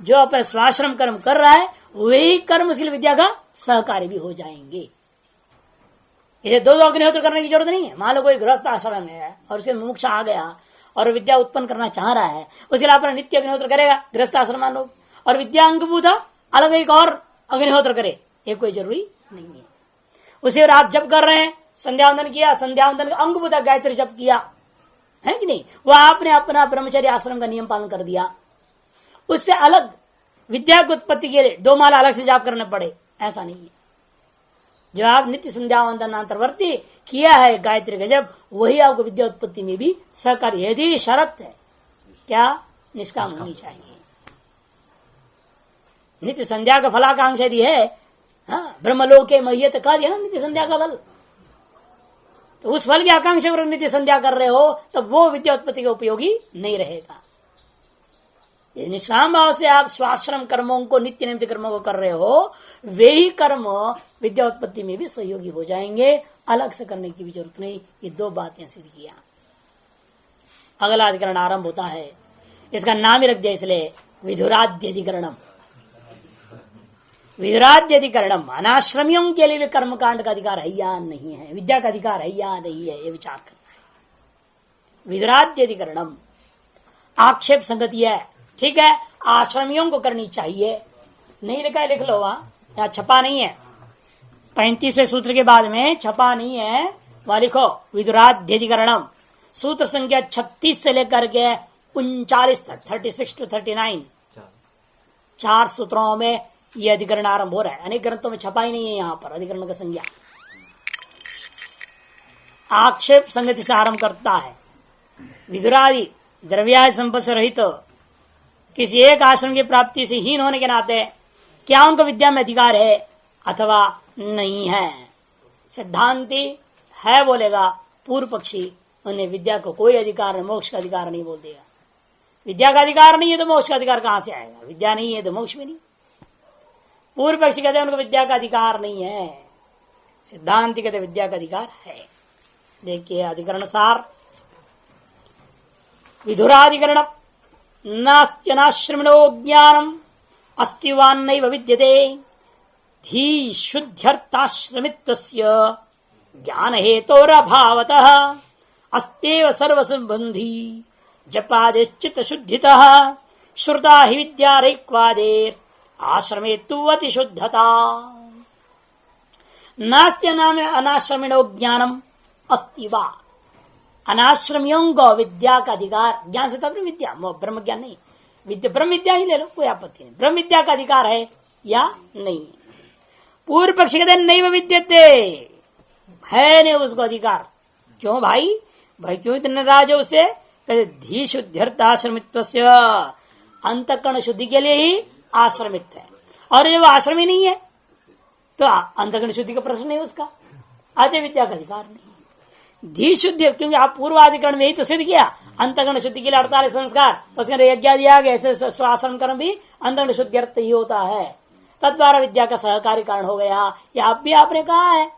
जो अपने स्वाश्रम कर्म कर रहा है वही कर्म उसके लिए विद्या का सहकारी भी हो जाएंगे। इसे दो अग्निहोत्र करने की जरूरत नहीं है। मान लो कोई गृहस्थ आश्रम है और उसके मुमुक्षा आ गया और विद्या उत्पन्न करना चाह रहा है, उसके लिए अपना नित्य अग्निहोत्र करेगा गृहस्थ आश्रम मान लो, और विद्या अंगभूता अलग एक और अग्निहोत्र करे, ये कोई जरूरी नहीं है। उसे और आप जब कर रहे हैं, संध्यावंदन किया, संध्यावंदन का अंगभूता गायत्री जप किया है कि नहीं, वह आपने अपना ब्रह्मचर्य आश्रम का नियम पालन कर दिया। उससे अलग विद्या की उत्पत्ति के लिए 2 माला अलग से जाप करने पड़े, ऐसा नहीं है। जो आप नित्य संध्यावंदन अंतर्वर्ती किया है गायत्री का जप, वही आपको विद्या उत्पत्ति में भी सहकारी, यदि शर्त है क्या? निष्काम होनी चाहिए। नित्य संध्या का फलाकांक्षा यदि है, हाँ, ब्रह्मलोके मह्यत कह दिया ना नित्य संध्या का फल, तो उस फल की आकांक्षा पर नित्य संध्या कर रहे हो तब वो विद्या उत्पत्ति का उपयोगी नहीं रहेगा। निष्काम भाव से आप स्वाश्रम कर्मों को, नित्य निमित्त कर्मों को कर रहे हो, वे ही कर्म विद्या उत्पत्ति में भी सहयोगी हो जाएंगे, अलग से करने की भी जरूरत नहीं। ये 2 बातें सिद्ध किया। अगला अधिकरण आरंभ होता है, इसका नाम ही रख दिया इसलिए विधुराद्य अधिकरणम। विदुराद्य अधिकरणम, अनाश्रमियों के लिए भी कर्मकांड का अधिकार है या नहीं है, विद्या का अधिकार है या नहीं है, ये विचार करना है। विदुराद्य अधिकरणम आक्षेप संगति है, ठीक है, आश्रमियों को करनी चाहिए, नहीं लिखा है लिख लो, वहां यहाँ छपा नहीं है, 35वें सूत्र के बाद में छपा नहीं है, वहां लिखो विदुराद्य अधिकरणम, सूत्र संख्या 36 से लेकर के 39 तक, 36 to 39 4 सूत्रों में यह अधिकरण आरंभ हो रहा है। अनेक ग्रंथों में छपा ही नहीं है यहाँ पर अधिकरण का संज्ञा। आक्षेप संगति से आरंभ करता है। विदुरादि द्रव्यादि संपत्ति से रहित किसी एक आश्रम की प्राप्ति से हीन होने के नाते क्या उनको विद्या में अधिकार है अथवा नहीं है? सिद्धांति है बोलेगा, पूर्व पक्षी उन्हें विद्या को कोई अधिकार नहीं, मोक्ष का अधिकार नहीं बोल देगा। विद्या का अधिकार नहीं है तो मोक्ष का अधिकार कहां से आएगा? विद्या नहीं है तो मोक्ष भी नहीं। पूर्व पक्षी कहते हैं उनको विद्या का अधिकार नहीं है, सिद्धांति कहते विद्या का अधिकार है। देखिए अधिकरण सार, विधुराधिकरण नास्त्यनाश्रमणो ज्ञानम अस्तिवान्नैव विद्यते धी शुद्ध्यर्थाश्रमित्वस्य ज्ञान हेतोरभावतः अस्तेव सर्वसंबंधी जपादेश्चित शुद्धितः श्रुता हि विद्यारैक्वादेर आश्रमे तु अति शुद्धता। नास्त्य नाम अनाश्रमिणो ज्ञानम अस्ति वा, अनाश्रमियों को विद्या का अधिकार, ज्ञान से तब विद्या, ब्रह्म ज्ञान नहीं, विद्या ब्रह्म विद्या ही ले लो, कोई आपत्ति नहीं, ब्रह्म विद्या का अधिकार है या नहीं? पूर्व पक्षी कहते नहीं विद्यते, है नहीं उसको अधिकार। क्यों भाई? भाई क्यों इतने नाराज हो उससे? कहते धी शुद्ध्यर्थाश्रमित्व से, अंतःकरण शुद्धि के लिए ही आश्रमित है, और ये वो आश्रमी नहीं है तो अंतःकरण शुद्धि का प्रश्न नहीं उसका, आते विद्या का अधिकार नहीं। धी शुद्धि, क्योंकि आप पूर्वाधिकरण में ही तो सिद्ध किया अंतःकरण शुद्धि के लिए 48 संस्कार, उसके यज्ञ दिया गया, ऐसे स्वासन कर्म भी अंतःकरण शुद्धि अर्थ ही होता है, तद्वारा विद्या का सहकारी कारण हो गया। यह आप भी आपने कहा है,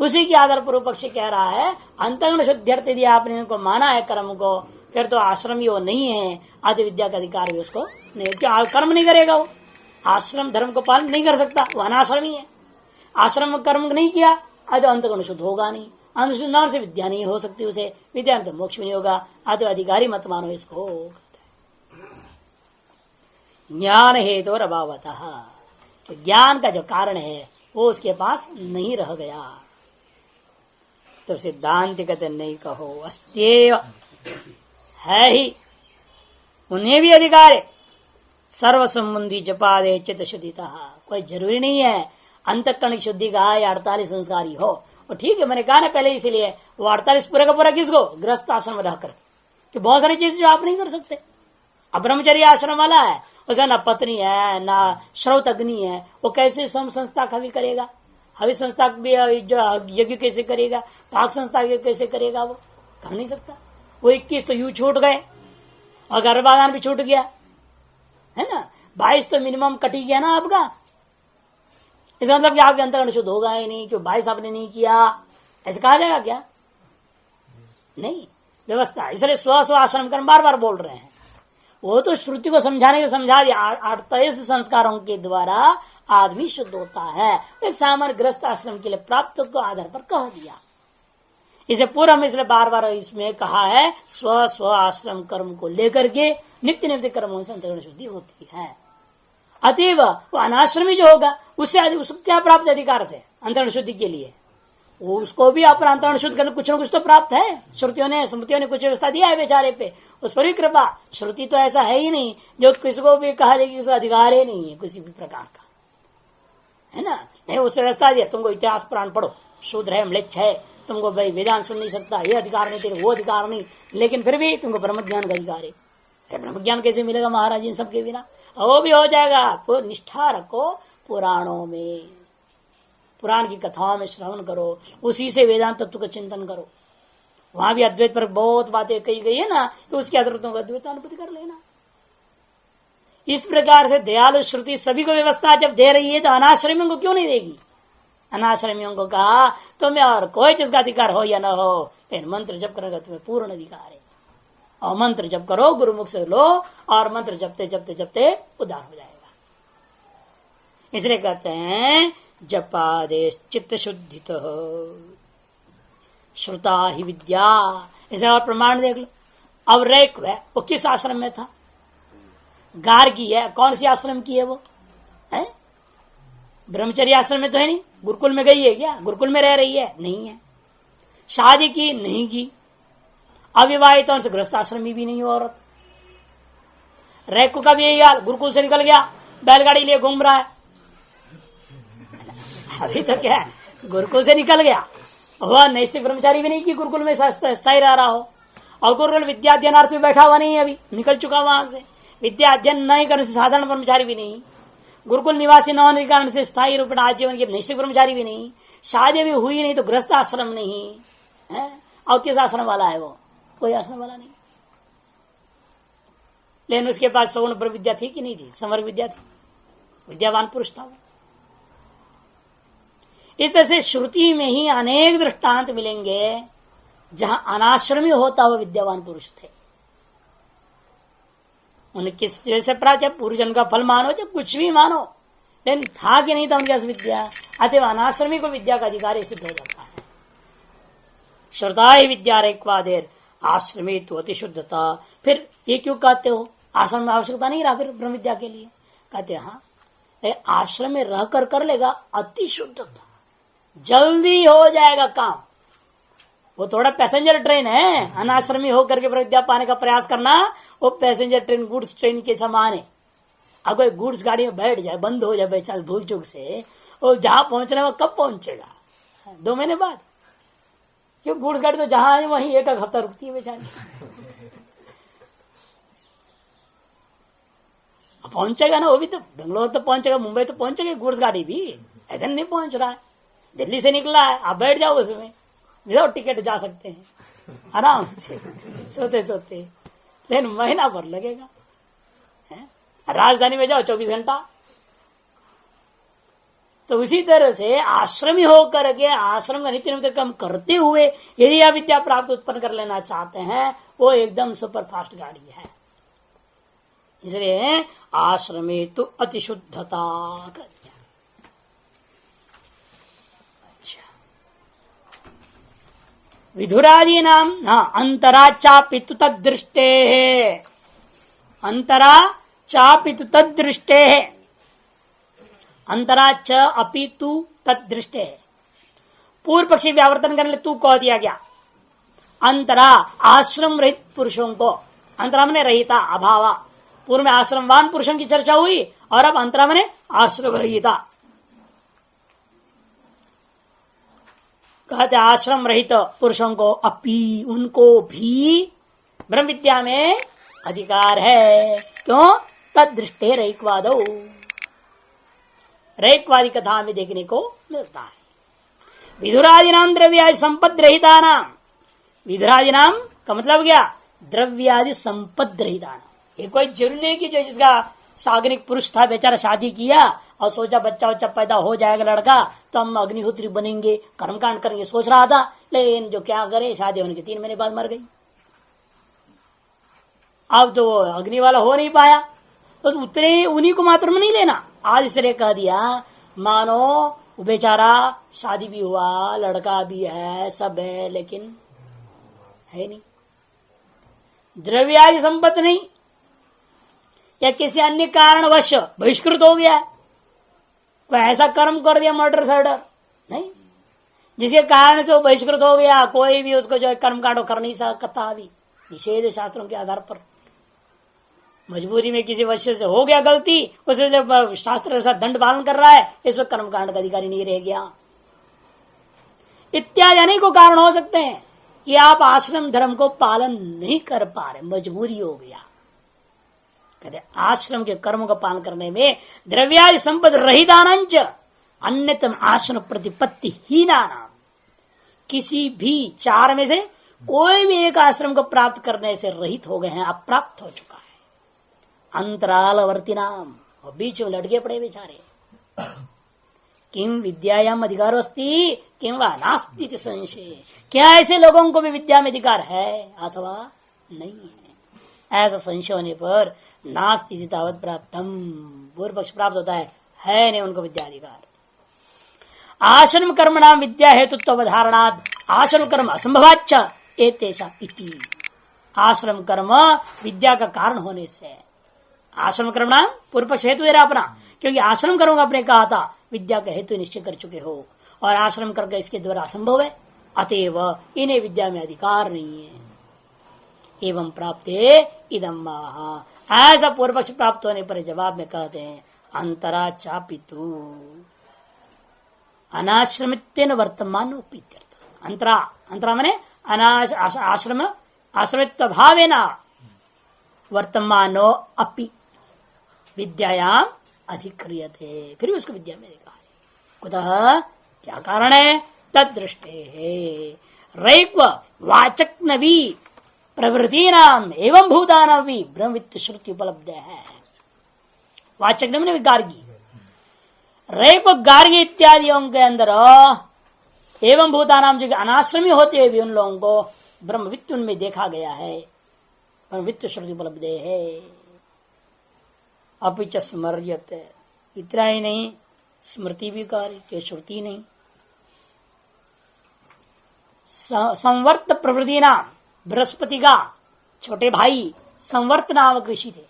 उसी के आधार पूर्व पक्षी कह रहा है अंतःकरण शुद्ध्यर्थ यदि आपने इनको माना है कर्म को, फिर तो आश्रमी वो नहीं है, आज विद्या का अधिकार भी उसको नहीं। क्यों? कर्म नहीं करेगा, वो आश्रम धर्म को पालन नहीं कर सकता, वो अनाश्रमी है। आश्रम कर्म नहीं किया आज अंतःकरण शुद्ध होगा नहीं, अंधश्रद्धा से विद्या नहीं हो सकती, उसे विद्या तो मोक्ष भी नहीं होगा। आज अधिकारी मत मानो इसको। ज्ञान हेतु और अभावतः, तो ज्ञान का जो कारण है वो उसके पास नहीं रह गया। तो सिद्धांत कहते नहीं कहो, अस्त्येव है ही, उन्हें भी अधिकार है। सर्व संबंधी जपादे चित्त शुद्धिता, कोई जरूरी नहीं है अंतःकरण की शुद्धि का या 48 संस्कारी हो। और ठीक है, मैंने कहा ना पहले, इसीलिए वो 48 पूरा का पूरा किसको? गृहस्थ आश्रम में रहकर, कि बहुत सारी चीजें जो आप नहीं कर सकते। अब ब्रह्मचर्य आश्रम वाला है, उसे ना पत्नी है ना श्रौत अग्नि है, वो कैसे सम संस्था का भी करेगा? हवि संस्था भी जो यज्ञ कैसे करेगा? पाक संस्था कैसे करेगा? वो कर नहीं सकता। वो 21 तो यूं छूट गए, और गर्भाधान भी छूट गया है ना, 22 तो मिनिमम कट ही गया ना आपका। इसका मतलब कि आपके अंतःकरण शुद्ध होगा ही नहीं, क्यों 22 आपने नहीं किया, ऐसे कहा जाएगा क्या? नहीं, व्यवस्था। इसलिए स्व आश्रम कर्म बार बार बोल रहे हैं, वो तो श्रुति को समझाने के समझा दिया। 48 संस्कारों के द्वारा आदमी शुद्ध होता है, एक सामान्य ग्रस्त आश्रम के लिए प्राप्त को आधार पर कह दिया। इसे पूरा में इसलिए बार बार इसमें कहा है, स्व आश्रम कर्म को लेकर के नित्य नित्य कर्मों से अंतःकरण शुद्धि होती है। अतएव वो अनाश्रमी जो होगा उससे उसको क्या प्राप्त अधिकार से अंतःकरण शुद्धि के लिए? वो उसको भी अपना अंतःकरण शुद्ध करने कुछ न कुछ तो प्राप्त है। श्रुतियों ने स्मृतियों ने कुछ व्यवस्था दिया है बेचारे पे, उस पर भी कृपा। श्रुति तो ऐसा है ही नहीं जो किसको भी कहा जाए कि अधिकार ही नहीं है किसी भी प्रकार का, है ना। नहीं, उस व्यवस्था दिया, तुमको इतिहास पुराण पढ़ो, शूद्र है, म्लेच्छ है, तुमको भाई वेदांत सुन नहीं सकता, ये अधिकार नहीं, तेरे वो अधिकार नहीं, लेकिन फिर भी तुमको ब्रह्म ज्ञान का अधिकार है। ब्रह्म ज्ञान कैसे मिलेगा महाराज इन सबके बिना? वो भी हो जाएगा। निष्ठा रखो पुराणों में, पुराण की कथाओं में श्रवण करो, उसी से वेदांत तत्व का चिंतन करो। वहां भी अद्वैत पर बहुत बातें कही गई है ना, तो उसके आधार पर अद्वैत अनुभूति कर लेना। इस प्रकार से दयालु श्रुति सभी को व्यवस्था जब दे रही है तो अनाश्रमियों को क्यों नहीं देगी? अनाश्रमियों को कहा तुम्हें और कोई चीज का अधिकार हो या न हो, लेकिन मंत्र जप करने का तुम्हें पूर्ण अधिकार है। और मंत्र जप करो, गुरुमुख से लो, और मंत्र जपते जपते जपते उद्धार हो जाएगा। इसलिए कहते हैं जपादेश चित्त शुद्धित श्रुता ही विद्या। इसे और प्रमाण देख लो। अब रेक है वो किस आश्रम में था? गार्गी है, कौन सी आश्रम की है वो? है ब्रह्मचर्य आश्रम में तो है नहीं। गुरुकुल में गई है क्या? गुरुकुल में रह रही है? नहीं है। शादी की? नहीं की। अविवाहित से गृहस्थ आश्रमी भी नहीं हो औरत। रैको का भी यही हाल, गुरुकुल से निकल गया, बैलगाड़ी लिए घूम रहा है। अभी तो क्या है, गुरुकुल से निकल गया, वह नैष्ठिक ब्रह्मचारी भी नहीं कि गुरुकुल में स्थायी रह रहा हो, और गुरुकुल विद्या अध्ययनार्थ में बैठा हुआ नहीं है, अभी निकल चुका वहां से। विद्या अध्ययन नहीं करने से साधारण ब्रह्मचारी भी नहीं, गुरुकुल निवासी न होने के कारण से स्थायी रूप में आजीवन के नैष्ठिक ब्रह्मचारी भी नहीं, शादी भी हुई नहीं तो गृहस्थ आश्रम नहीं है। और किस आश्रम वाला है वो? कोई आश्रम वाला नहीं। लेकिन उसके पास सगुण ब्रह्म विद्या थी कि नहीं थी? समर विद्या थी, विद्यावान पुरुष था वो। इस तरह से श्रुति में ही अनेक दृष्टांत मिलेंगे जहां अनाश्रमी होता हुआ विद्यावान पुरुष थे। उन्हें किस जैसे प्राप्त, पूर्वजन्म का फल मानो चाहे कुछ भी मानो, लेकिन था कि नहीं था उनके पास विद्या, अतः अनाश्रमी को विद्या का अधिकार सिद्ध हो जाता है। श्रद्धा विद्या रेक्वादेर आश्रमी तो अति शुद्धता। फिर ये क्यों कहते हो आश्रम में आवश्यकता नहीं रहा फिर ब्रह्म विद्या के लिए? कहते हाँ, आश्रम में रह कर लेगा अति शुद्धता, जल्दी हो जाएगा काम। वो थोड़ा पैसेंजर ट्रेन है, अनाश्रमी होकर के विद्या पाने का प्रयास करना, वो पैसेंजर ट्रेन गुड्स ट्रेन के समान है। अब कोई गुड्स गाड़ी में बैठ जाए, बंद हो जाए बेचारा भूल चूक से, वो जहां पहुंचना है वो कब पहुंचेगा? 2 महीने बाद। क्यों? गुड्स गाड़ी तो जहां है वहीं एक हफ्ता रुकती है बेचारी। पहुंचेगा ना वो भी, तो बेंगलोर तो पहुंचेगा, मुंबई तो पहुंचेगा गुड्स गाड़ी भी, ऐसा नहीं पहुंच रहा है। दिल्ली से निकला है, आप बैठ जाओ उसमें, विदाउट टिकट जा सकते हैं आराम से सोते सोते, लेकिन महीना भर लगेगा। राजधानी में जाओ 24 घंटा। तो उसी तरह से आश्रमी होकर के आश्रम का नित्य निमित्त काम करते हुए यदि आप विद्या प्राप्त उत्पन्न कर लेना चाहते हैं, वो एकदम सुपर फास्ट गाड़ी है। इसलिए आश्रमे तो अति शुद्धता कर दिया। अच्छा, विधुरादि नाम अंतरा चापितु तदृष्टे, अंतरा चापितु तदृष्टे, अंतरा च अपितु तदृष्टे। पूर्व पक्षी व्यावर्तन करने तू कह दिया गया। अंतरा आश्रम रहित पुरुषों को, अंतरा में रहिता अभावा, पूर्व में आश्रमवान पुरुषों की चर्चा हुई और अब अंतरा में आश्रम रहिता। कहते आश्रम रहित पुरुषों को अपी, उनको भी ब्रह्म विद्या में अधिकार है। क्यों? तदृष्टे रैक्वादो, रैक्वादी कथा में देखने को मिलता है। विधुरादि नाम द्रव्यादि संपद रहिता नाम, विधुरादि नाम का मतलब क्या? द्रव्यादि संपद रहिता नाम। ये कोई जरूरी नहीं कि जो जिसका सागरिक पुरुष था बेचारा शादी किया और सोचा बच्चा बच्चा पैदा हो जाएगा लड़का तो हम अग्निहोत्री बनेंगे, कर्मकांड करेंगे, सोच रहा था, लेकिन जो क्या करे शादी होने के 3 महीने बाद मर गई। अब तो अग्नि वाला हो नहीं पाया, तो उतने उन्हीं को मात्र में नहीं लेना। आज इसलिए कह दिया मानो बेचारा शादी भी हुआ, लड़का भी है, सब है, लेकिन है नहीं, द्रव्यादि संपत्ति नहीं, या किसी अन्य कारणवश बहिष्कृत हो गया, कोई ऐसा कर्म कर दिया मर्डर सर्डर नहीं, जिसके कारण से वो बहिष्कृत हो गया, कोई भी उसको जो कर्म कांड कर नहीं सकता। अभी निषेध शास्त्रों के आधार पर मजबूरी में किसी वजह से हो गया गलती, उसे जब शास्त्र के साथ दंड पालन कर रहा है, इस वक्त कर्मकांड का अधिकारी नहीं रह गया। इत्यादि अनेकों कारण हो सकते हैं कि आप आश्रम धर्म को पालन नहीं कर पा रहे, मजबूरी हो गया। कहते आश्रम के कर्मों का पालन करने में द्रव्यादि संपद रहितानंच अन्यतम आश्रम प्रतिपत्ति हीना नाम, किसी भी 4 में से कोई भी एक आश्रम को प्राप्त करने से रहित हो गए हैं, अप्राप्त हो चुका है। अंतरालवर्ती नाम, और बीच में लटके पड़े बेचारे। किम विद्यायाम अधिकारो अस्ति किम वा नास्ति संशय, क्या ऐसे लोगों को भी विद्या में अधिकार है अथवा नहीं है? ऐसा संशय होने पर नास्ति तावत प्राप्तम, पूर्व पक्ष प्राप्त होता है है नहीं उनको विद्याधिकार। आश्रम कर्मणाम विद्या हेतुत्व अवधारणात् आश्रम कर्म असंभवाच्च एतेषां इति। आश्रम कर्म विद्या का कारण होने से आश्रम कर्म नाम पूर्व पक्ष हेतु दे रहा अपना, क्योंकि आश्रम कर्म आपने कहा था विद्या का हेतु निश्चय कर चुके हो और आश्रम कर्म इसके द्वारा असंभव है, अतएव इन्हें विद्या में अधिकार नहीं है। एवं प्राप्त इदम माह, ऐसा पूर्व पक्ष प्राप्त होने पर जवाब में कहते हैं अंतरा चापितु अनाश्रमित्वेन वर्तमानोपीत्यर्थ। अंतरा, अंतरा माने आश्रम आश्रमित्व भावेना वर्तमानो अपि विद्यायाम अधिक्रियते, फिर भी उसको विद्या में देखा है। कुतः, क्या कारण है? तदृष्टे है रैक्व वाचक नवी प्रवृत्ति नाम एवं भूतानाम भी ब्रह्मवित्त श्रुति उपलब्ध है। वाचक नवी गार्गी, रैक्व गार्गी इत्यादियों के अंदर एवं भूतानाम जो अनाश्रमी होते हुए भी उन लोगों को ब्रह्मवित्त उनमें देखा गया है, ब्रह्मवित्त श्रुति उपलब्ध है। अपिच स्मर्यते, इतना ही नहीं स्मृति भी कार्य के श्रुति नहीं। संवर्त प्रवृत्ति नाम, बृहस्पति का छोटे भाई संवर्त नामक ऋषि थे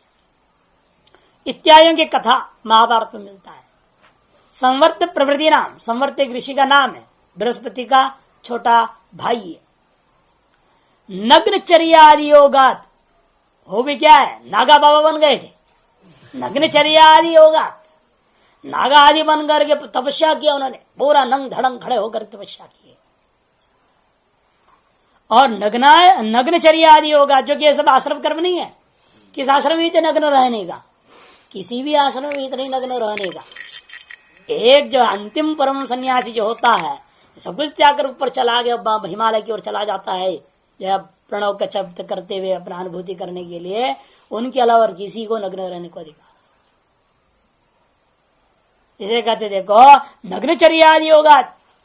इत्यादियों की कथा महाभारत में मिलता है। संवर्त प्रवृत्ति नाम, संवर्त एक ऋषि का नाम है, बृहस्पति का छोटा भाई है। नग्नचर्या आदि योगात, हो भी क्या है, नागा बाबा बन गए थे। नग्नचर्या आदि योगात, नागा आदि बन करके तपस्या किया उन्होंने, पूरा नंग धड़ंग खड़े होकर तपस्या किए। और नग्नचर्या आदि योगा, जो कि ये सब आश्रम कर्म नहीं है। किस आश्रम में नग्न रहने का? किसी भी आश्रम में इतने नग्न रहने का। एक जो अंतिम परम सन्यासी जो होता है, सब कुछ त्याग कर ऊपर चला गया, हिमालय की ओर चला जाता है, जब प्रणव का शब्द करते हुए अपना अनुभूति करने के लिए, उनके अलावा और किसी को नग्न रहने को अधिकार। इसे कहते देखो नग्नचर्यादि योगा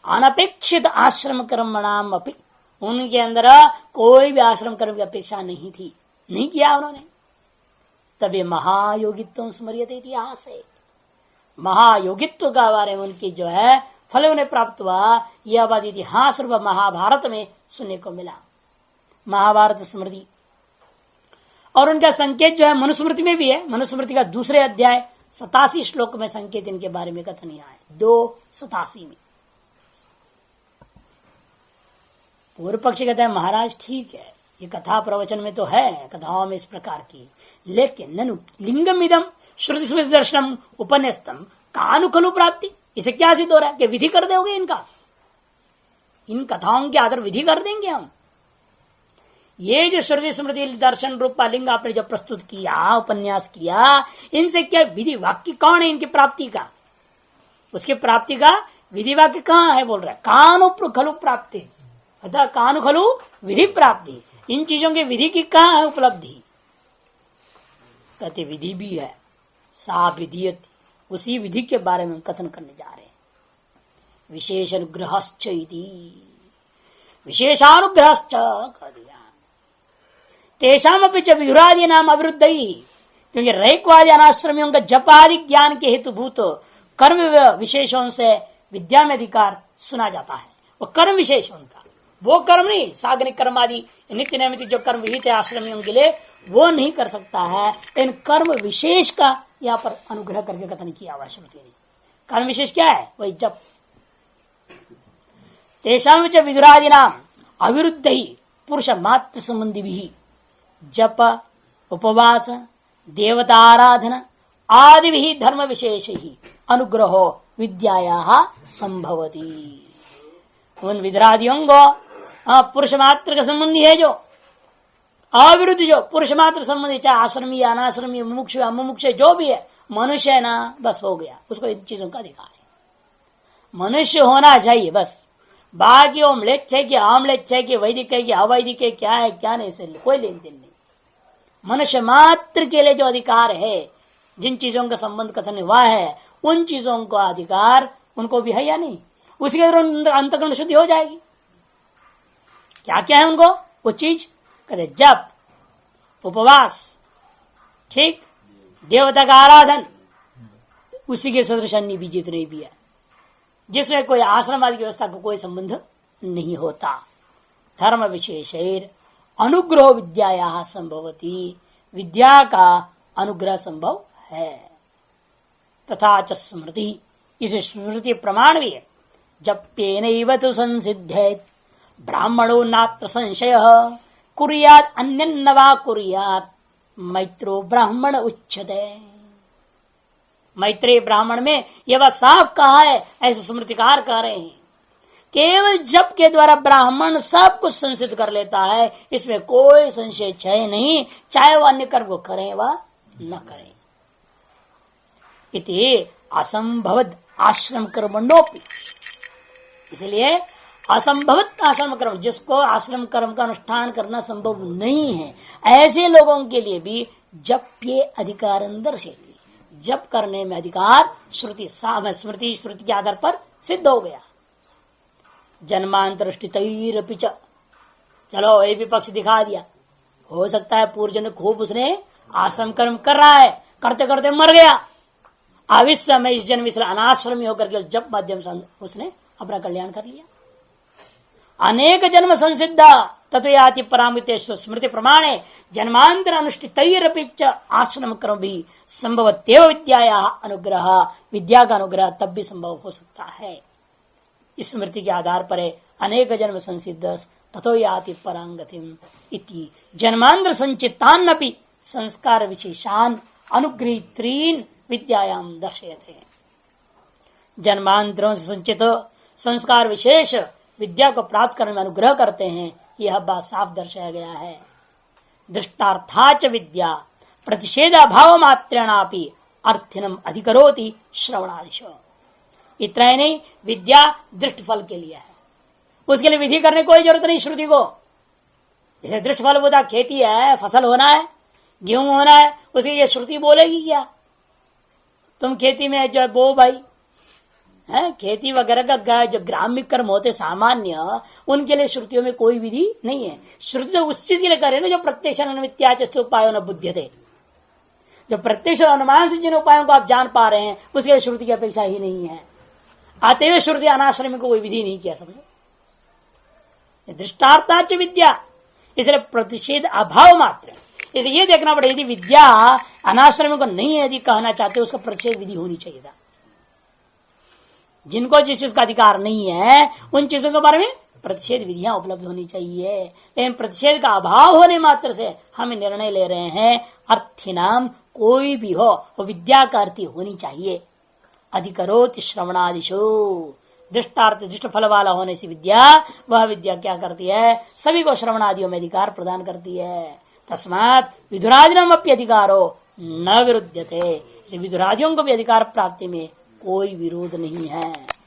अनपेक्षित आश्रम कर्मणाम अपि, उनके अंदर कोई भी आश्रम कर्म की अपेक्षा नहीं थी, नहीं किया उन्होंने। तभी महायोगित्व स्मर्यते इतिहास है, महायोगित्व का बारे में उनकी जो है फल उन्हें प्राप्त हुआ, यह बात इतिहास रूप महाभारत में सुनने को मिला। महाभारत स्मृति और उनका संकेत जो है मनुस्मृति में भी है। मनुस्मृति का दूसरे अध्याय 87 श्लोक में संकेत इनके बारे में कथन आया है, 2:87 में। पूर्व पक्षी कहते हैं महाराज ठीक है, ये कथा प्रवचन में तो है, कथाओं में इस प्रकार की, लेकिन ननु लिंगम इदम श्रुति स्मृति दर्शनम उपन्यस्तम कानु खलु प्राप्ति, इसे क्या सिद्ध हो रहा है कि विधि कर दोगे इनका? इन कथाओं के आधार विधि कर देंगे हम? ये जो श्रुति स्मृति दर्शन रूपा लिंग आपने जो प्रस्तुत किया, उपन्यास किया, इनसे क्या विधि वाक्य कौन है इनकी प्राप्ति का? उसकी प्राप्ति का विधि वाक्य कहाँ है बोल रहा है? कानु खलु प्राप्ति, अतः कानु खलु विधि प्राप्ति, इन चीजों की विधि की कहाँ है उपलब्धि? कहते विधि भी है, सा विधीयति, उसी विधि के बारे में कथन करने जा रहे हैं। विशेष अनुग्रहश्च इति, विशेषानुग्रहश्च कर दिया। तेषाम अपि च विधुरादि नाम अविरुद्ध ही, क्योंकि रैक्वादि अनाश्रमियों का जपादि ज्ञान के हेतुभूत कर्म विशेषों से विद्या में अधिकार सुना जाता है। वो कर्म विशेष उनका, वो कर्म नहीं, सागनिक कर्म आदि नित्य नैमित्तिक जो कर्म विहित है आश्रमियों के लिए, वो नहीं कर सकता है। इन कर्म विशेष का यहाँ पर अनुग्रह करके कथन किया हुआ श्रुति ने। कर्म विशेष क्या है? वही जप। तेषाम च विदुरादि नाम अविरुद्ध ही पुरुष मात्र संबंधी भी जप, उपवास, देवता आराधना आदि भी धर्म विशेष ही अनुग्रहो विद्याया संभवती। उन विदुरादियों को पुरुष मात्र का संबंधी है, जो अविरुद्ध जो पुरुष मात्र संबंधी, चाहे आश्रमी अनाश्रमी मुमुक्ष अमुमुक्ष जो भी है, मनुष्य है ना, बस हो गया, उसको इन चीजों का अधिकार है। मनुष्य होना चाहिए बस, बाकी वो म्लेच्छ है कि आम्लेच्छ है कि वैदिक है कि अवैदिक है, क्या है क्या नहीं, इससे कोई लेन देन नहीं। मनुष्य मात्र के लिए जो अधिकार है, जिन चीजों का संबंध कथन हुआ है, उन चीजों का अधिकार उनको भी है या नहीं? उसके अंतःकरण शुद्धि हो जाएगी। क्या क्या है उनको वो चीज? कहते जप, उपवास, ठीक, देवता का आराधन, उसी के सदृश अन्य भी जितने भी है, जिसमें कोई आश्रम आदि की व्यवस्था का कोई संबंध नहीं होता। धर्म विशेषेर अनुग्रह विद्या संभवती, विद्या का अनुग्रह संभव है। तथा च स्मृति, इसे स्मृति प्रमाण भी है। जप्येनैव तु संसिद्धेत ब्राह्मणो नात्र संशय कुर्यात् अन्यन्न वा कुर्यात् मैत्रो ब्राह्मण उच्यते। मैत्रेय ब्राह्मण में यह बात साफ कहा है, ऐसे स्मृतिकार कह रहे हैं। केवल जप के द्वारा ब्राह्मण सब कुछ संसिद्ध कर लेता है, इसमें कोई संशय छह नहीं, चाहे वह अन्य कर्म को करें व न करें। इति असंभवत आश्रम कर्मणोपि, इसलिए असंभवत आश्रम कर्म, जिसको आश्रम कर्म का अनुष्ठान करना संभव नहीं है, ऐसे लोगों के लिए भी जप्ये अधिकार दर्शेती, जप करने में अधिकार श्रुति स्मृति के आधार पर सिद्ध हो गया। जन्मांतर स्थितैरपि च, चलो ये भी पक्ष दिखा दिया। हो सकता है पूर्वजन्म खूब उसने आश्रम कर्म कर रहा है, करते करते मर गया, अब इस समय इस जन्म इसलिए अनाश्रमी होकर के जप माध्यम से उसने अपना कल्याण कर लिया। अनेक जन्म संसिद्ध तत्वयाति परामितेश्वर स्मृति प्रमाणे जन्मांतर अनुष्ठितैरपि च आश्रम कर्म भी संभवत्येव विद्याया अनुग्रह, विद्या का अनुग्रह तब भी संभव हो सकता है। इस स्मृति के आधार पर अनेक जन्म संसिद्ध तथोयाति परांगतिम इति जन्मांतर संचितान्नपि संस्कार विशेषान अनुग्रहीत्रीन विद्यायाम दर्शयते। जन्मांतरों से संचित संस्कार विशेष विद्या को प्राप्त करने में अनुग्रह करते हैं, यह बात साफ दर्शाया गया है। दृष्टार्थाच विद्या प्रतिषेधाभाव मात्रेणापि अर्थिनम अधिकरोति श्रवणादिश। इतना ही नहीं, विद्या दृष्ट फल के लिए है, उसके लिए विधि करने कोई जरूरत नहीं श्रुति को। जैसे दृष्ट फल बोधा खेती है, फसल होना है, गेहूं होना है, उसकी ये श्रुति बोलेगी क्या तुम खेती में जो बो भाई है, खेती वगैरह का जो ग्राम्य कर्म होते सामान्य, उनके लिए श्रुतियों में कोई विधि नहीं है। श्रुति तो उस चीज के लिए करे ना जो प्रत्यक्ष अनुमित्याच उपायों न बुध्यते, जो प्रत्यक्ष अनुमान से जिन उपायों को आप जान पा रहे हैं उसके लिए श्रुति की अपेक्षा ही नहीं है। आते हुए श्रुति अनाश्रमी को कोई विधि नहीं किया, समझो। दृष्टार्थाच विद्या, इसलिए प्रतिषेध अभाव मात्र, इसे ये देखना पड़ेगा यदि विद्या अनाश्रमी को नहीं है, यदि कहना चाहते उसका प्रतिषेध विधि होनी चाहिए था। जिनको जिस चीज का अधिकार नहीं है उन चीजों के बारे में प्रतिषेध विधियां उपलब्ध होनी चाहिए, लेकिन प्रतिषेध का अभाव होने मात्र से हम निर्णय ले रहे हैं अर्थिनाम कोई भी हो वो विद्या का अर्थी होनी चाहिए। अधिकरोति श्रवणादिशो, दृष्टार्थ दृष्ट फल वाला होने से विद्या, वह विद्या क्या करती है, सभी को श्रवणादियों में अधिकार प्रदान करती है। तस्मात् विदुरादिनम अपि अधिकारो न विरुध्यते, विदुरादियों को भी अधिकार प्राप्ति में कोई विरोध नहीं है।